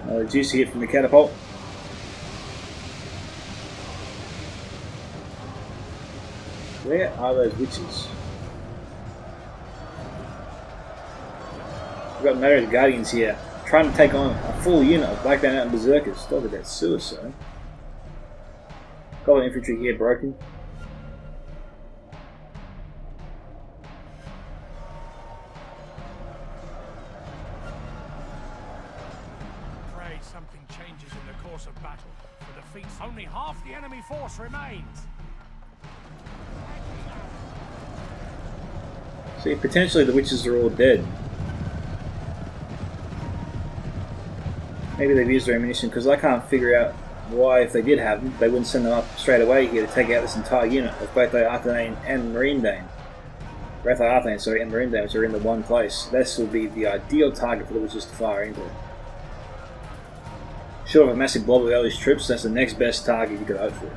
Another juicy hit from the catapult. Where are those witches? We've got Mcgrath Guardians here, trying to take on a full unit of Black Mountain Berserkers. Talk about suicide. Goblin infantry here broken. Pray something changes in the course of battle. For defeats, only half the enemy force remains. See, potentially the witches are all dead. Maybe they've used their ammunition, because I can't figure out why, if they did have them, they wouldn't send them up straight away here to take out this entire unit of both the Arthanane and Marine Dane. Both the Arthanane, sorry, and Marine Dane, which are in the one place. This will be the ideal target for the witches to fire into. Short of a massive blob of Elvish troops, that's the next best target you could hope for.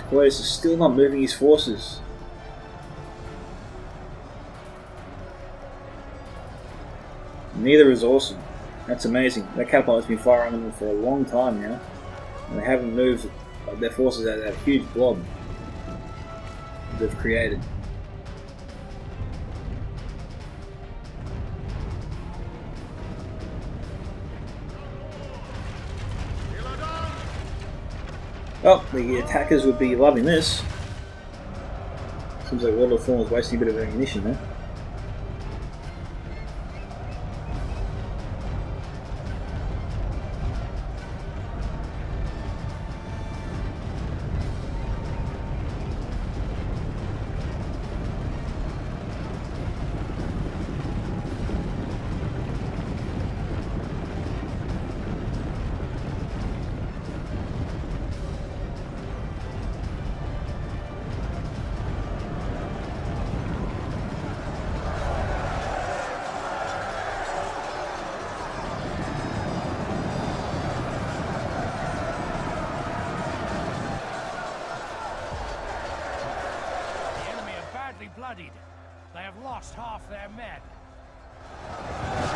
Coitus is still not moving his forces. Neither is Awesome. That's amazing. That catapult has been firing on them for a long time now, and they haven't moved their forces out of that huge blob they've created. Well, the attackers would be loving this. Seems like World of Thorn was wasting a bit of ammunition there. Bloodied. They have lost half their men.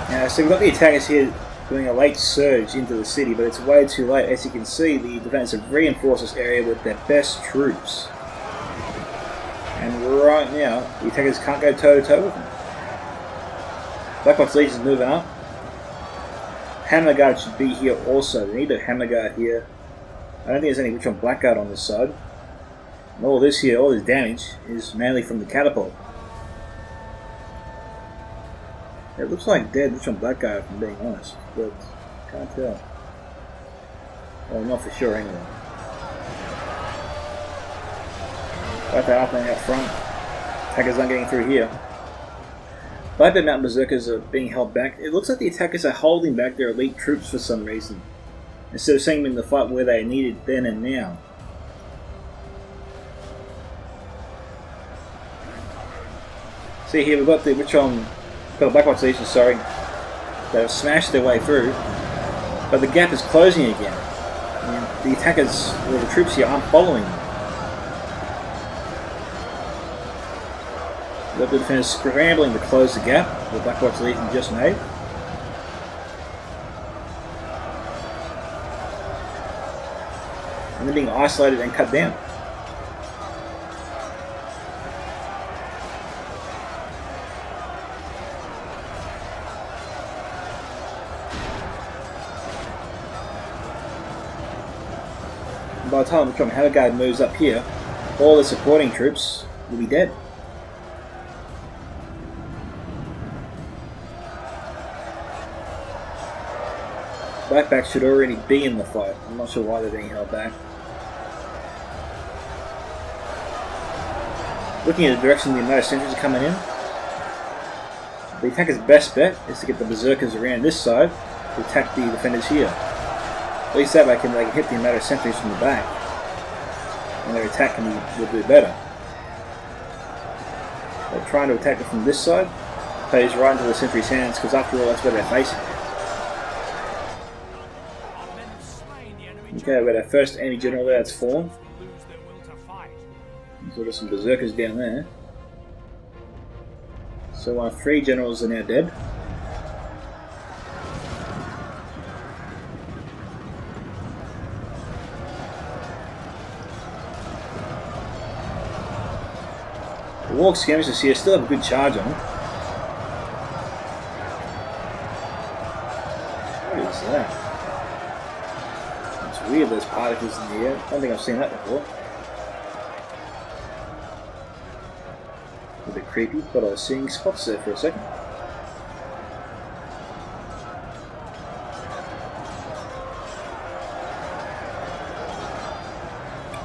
Now, so we've got the attackers here doing a late surge into the city, but it's way too late. As you can see, the defenders have reinforced this area with their best troops. And right now, the attackers can't go toe-to-toe with them. Blackbox Legion is moving up. Hammer Guard should be here also. They need a Hammer Guard here. I don't think there's any Witch on Blackguard on this side. And all this here, all this damage, is mainly from the catapult. It looks like dead Witch on Blackguard, if I'm being honest, but can't tell. Well, not for sure anyway. Got the Arthanane out front. Attackers aren't getting through here. Bloodbath Mountain Berserkers are being held back. It looks like the attackers are holding back their elite troops for some reason, instead of sending them in the fight where they are needed then and now. See here, we've got the Blackbox Legion, sorry, that have smashed their way through, but the gap is closing again. And the attackers, or the troops here, aren't following them. Got the defenders scrambling to close the gap the Blackwatch Legion just made. And they're being isolated and cut down. And by the time the Hammerguard moves up here, all the supporting troops will be dead. Blackback should already be in the fight. I'm not sure why they're being held back. Looking at the direction the Imadris sentries are coming in, the attacker's best bet is to get the berserkers around this side to attack the defenders here. At least that way they can hit the Imadris sentries from the back, and their attack will do better. But trying to attack them from this side plays right into the sentry's hands, because after all that's where they're facing. Okay, we've got our first enemy general there that's fallen. So there's some berserkers down there. So our 3 generals are now dead. The Warg skirmishers here still have a good charge on them. What is that? It's weird, there's particles in the air. I don't think I've seen that before. A bit creepy, but I was seeing spots there for a second.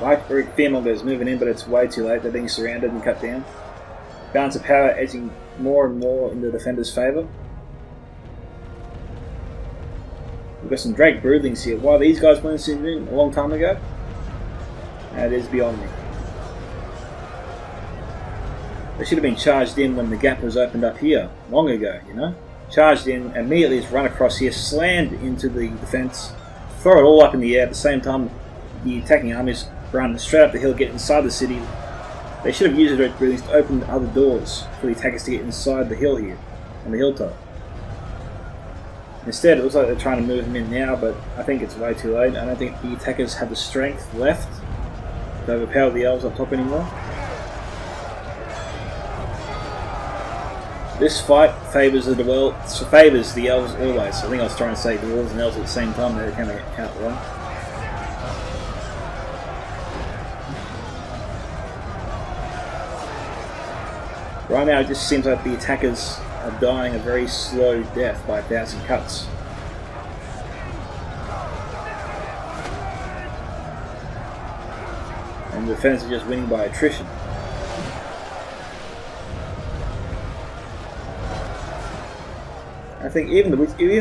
Like Fearmonger is moving in, but it's way too late. They're being surrounded and cut down. Balance of power edging more and more in the defenders' favour. We've got some Drake Broodlings here. Why these guys weren't seen in a long time ago? That is beyond me. They should have been charged in when the gap was opened up here, long ago, you know? Charged in, immediately just run across here, slammed into the defence, throw it all up in the air at the same time the attacking armies run straight up the hill, get inside the city. They should have used the Drake Broodlings to open other doors for the attackers to get inside the hill here, on the hilltop. Instead, it looks like they're trying to move them in now, but I think it's way too late. I don't think the attackers have the strength left to overpower the elves up top anymore. This fight favours the elves always. I think I was trying to say dwarves and elves at the same time. They're coming out wrong. Right now, it just seems like the attackers are dying a very slow death by 1,000 cuts. And the defenders are just winning by attrition. I think even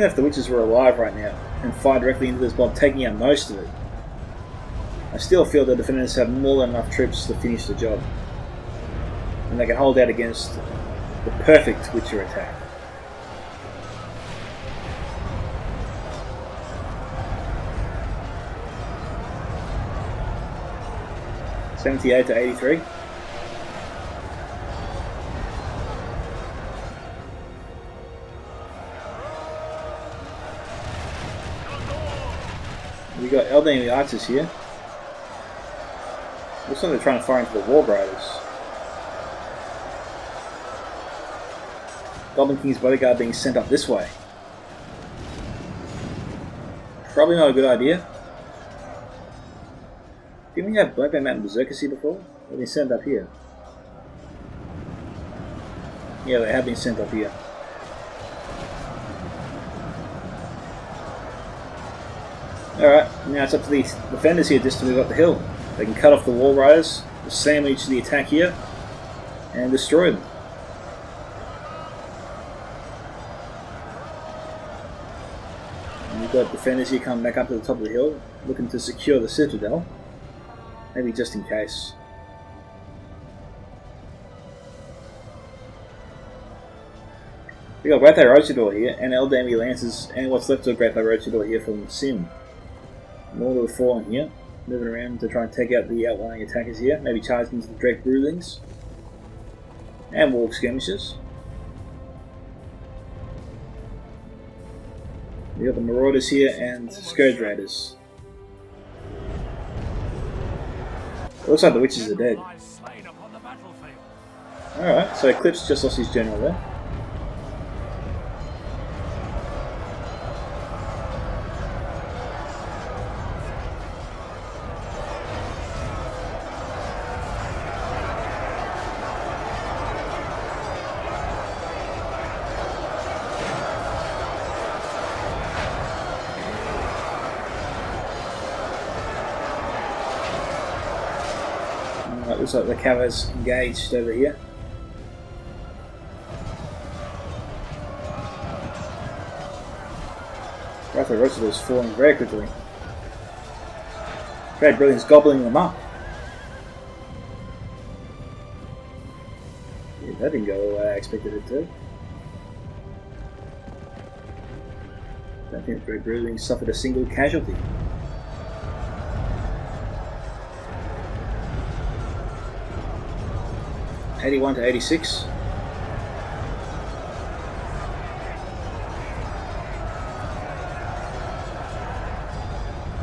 if the witches were alive right now and fire directly into this blob, taking out most of it, I still feel the defenders have more than enough troops to finish the job. And they can hold out against the perfect Witcher attack. $78 to 83. We got Elden archers here. Looks like they're trying to fire into the Warg Riders. Goblin King's bodyguard being sent up this way. Probably not a good idea. Didn't we have Bloodbath Mountain Berserkers here before? They've been sent up here. Yeah, they have been sent up here. Alright, now it's up to the defenders here just to move up the hill. They can cut off the Warg Riders, sandwich the attack here, and destroy them. And we've got defenders here coming back up to the top of the hill, looking to secure the citadel. Maybe just in case. We got Great Roachador here, and Eldamie Lancers, and what's left of Great Roachador here from Synn. More of the Fallen here, moving around to try and take out the outlying attackers here, maybe charge into the Drake Broodlings. And wolf skirmishers. We got the marauders here and scourge raiders. Looks like the witches are dead. Alright, so Eclipse just lost his general there. Looks like the cavalry's engaged over here. Rather, Rosalie is falling very quickly. Great Brilliant's gobbling them up. Yeah, that didn't go the way I expected it to. Don't think Great Brilliant suffered a single casualty. '81 to '86.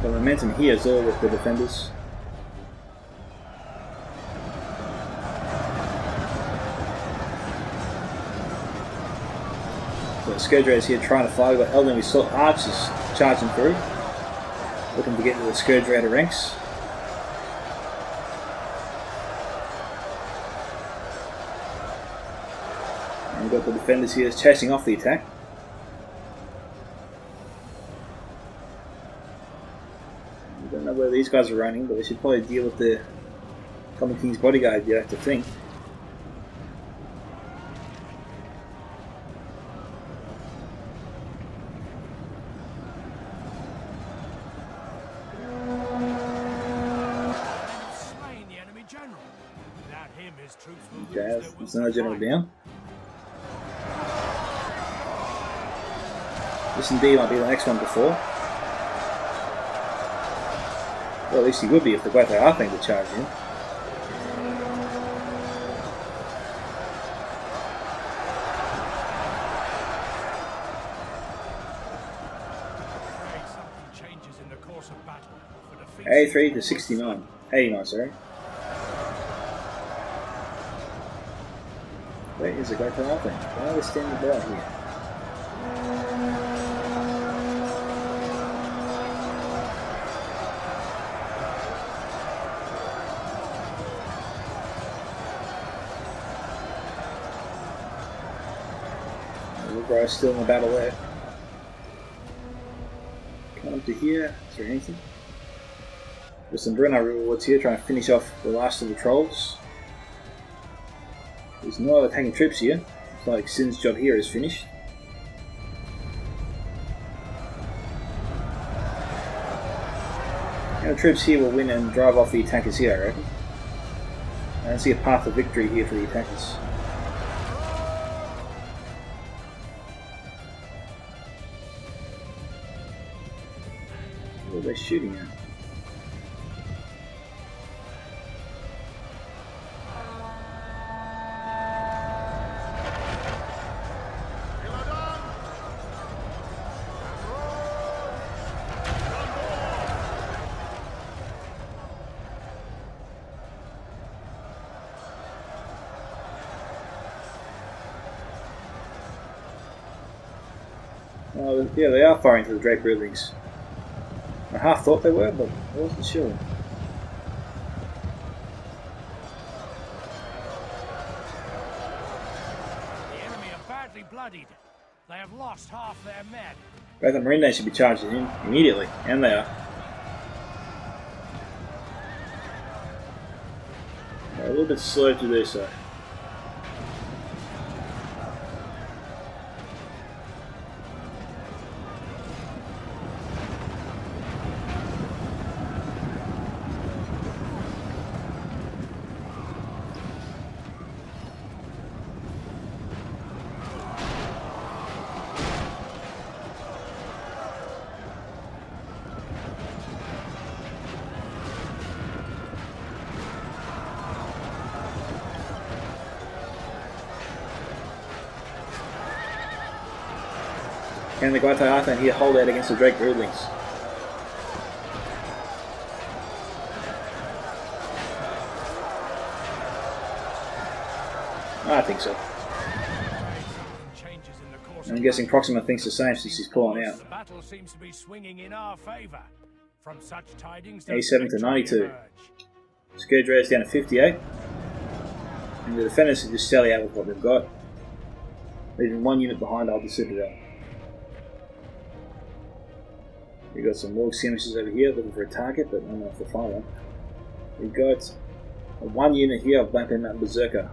The momentum here is all with the defenders. So the Scourge Raiders here trying to fight. We've got Elden, we saw archers charging through, looking to get into the Scourge Raider ranks. And we've got the defenders here chasing off the attack. I don't know where these guys are running, but we should probably deal with the Common King's bodyguard, you have to think. Okay, there's another general down. This indeed might be the next one before. Well, at least he would be if the both are thing to charge in. '83 to '69. '89, sorry. Where is the great thing? Why are they standing about here? Mcgrath still in the battle there. Come up to here. Is there anything? There's some Brunner rewards here, trying to finish off the last of the trolls. There's no other attacking troops here. Looks like Synn's job here is finished. And the troops here will win and drive off the attackers here, I reckon. I don't see a path of victory here for the attackers. What are they shooting at? Oh, yeah, they are firing to the Drake buildings. I half thought they were, but I wasn't sure. The enemy are badly bloodied. They have lost half their men. Both the Marine Nation should be charging in immediately, and they are. They're a little bit slow to do so. Can the Guate Arthane here hold out against the Drake Broodlings? I think so. I'm guessing Proxima thinks the same since he's pulling out. The battle seems to be swinging in our favor. From such tidings, 87 to 92. Scourge Raiders down to 58. And the defenders can just sally out with what they've got. Leaving one unit behind Alder Citadel. We've got some Morgue skirmishes over here looking for a target, but not enough to find one. We've got one unit here of Black Mountain Berserker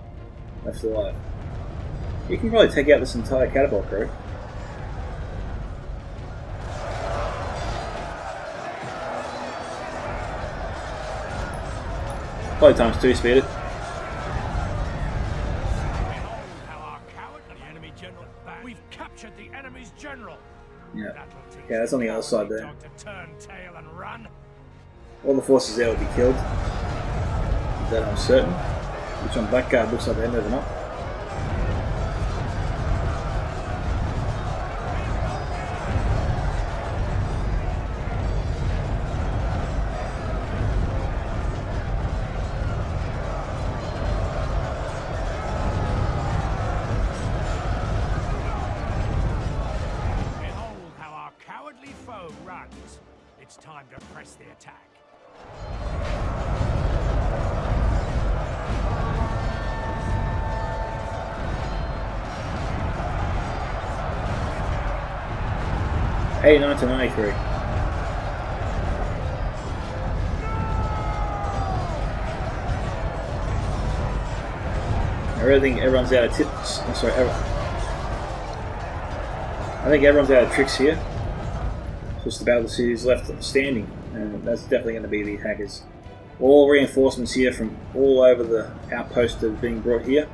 left alive. You can probably take out this entire catapult crew. Probably times 2 speed it. We've captured the enemy's general. Yeah. Yeah, that's on the other side there. Turn tail and run. All the forces there will be killed. That I'm certain. Which on Blackguard looks like they're moving up. It's time to press the attack. Hey, 1993. I think everyone's out of tips. I'm sorry, I think everyone's out of tricks here. Just about the cities left standing, and that's definitely going to be the attackers. All reinforcements here from all over the outpost are being brought here.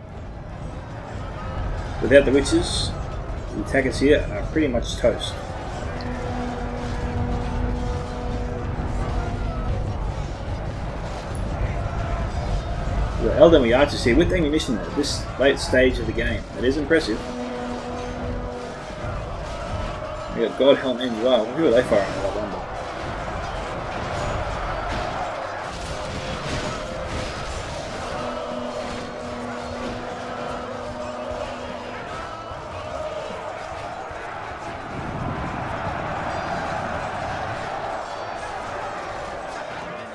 Without the witches, the attackers here are pretty much toast. The Elden Archers here with ammunition at this late stage of the game. It is impressive. We got Godhelm and you are. Who are they firing at, I wonder?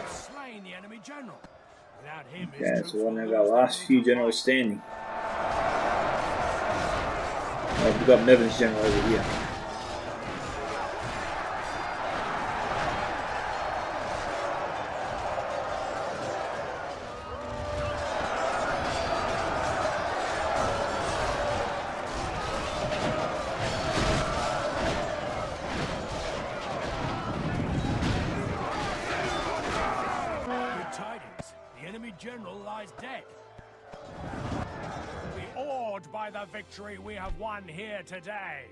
Slain the enemy general. Without him, okay, so one of our last few generals standing. We've got Meven's general over here. general lies dead. We're awed by the victory we have won here today.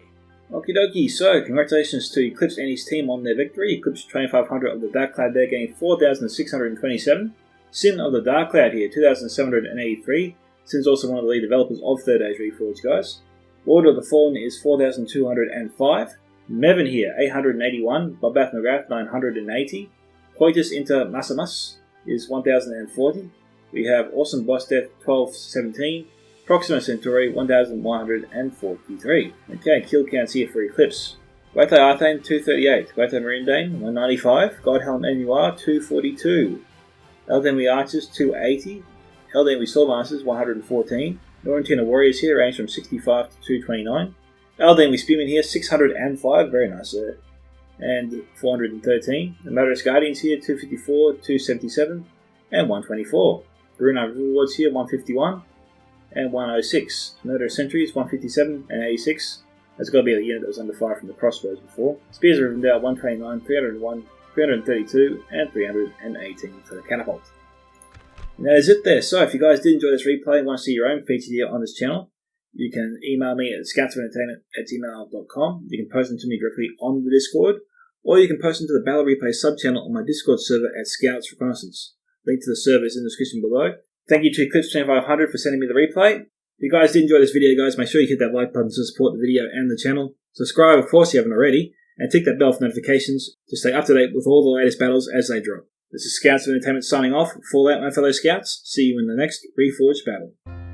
Okie dokie, so congratulations to Eclipse and his team on their victory. Eclipse 2500 of the Darkcloud there getting 4,627. Synn of the Darkcloud here, 2,783. Synn's also one of the lead developers of Third Age Reforged, guys. Order of the Fallen is 4,205. Meven here, 881. Bloodbath Mcgrath, 980. Coitus inter Massamas is 1,040. We have Awesomebossdeath, 1217. Proxima Centauri, 1,143. Okay, kill counts here for Eclipse. Guate Arthane, 238. Guate Marindane, 195. Godhelm NUR, 242. Elden Archers, 280. Elden Swordmasters, 114. Norentina Warriors here, range from 65 to 229. Elden Spearmen here, 605. Very nice there. And 413. The Imadris Guardians here, 254, 277, and 124. Brunei Rewards here, 151. And 106. Murder Sentries, 157 and 86. That's got to be a unit that was under fire from the crossbows before. Spears are down 129, 301, 332, and 318 for the catapult. And that is it there. So if you guys did enjoy this replay and want to see your own featured here on this channel, you can email me at scoutsofentertainment@gmail.com. You can post them to me directly on the Discord, or you can post them to the Battle Replay sub-channel on my Discord server at Scouts Reconnaissance. Link to the server is in the description below. Thank you to Eclipse 2500 for sending me the replay. If you guys did enjoy this video, guys, make sure you hit that like button to support the video and the channel. Subscribe, of course, if you haven't already, and tick that bell for notifications to stay up to date with all the latest battles as they drop. This is Scouts of Entertainment signing off. Fallout, my fellow Scouts. See you in the next Reforged battle.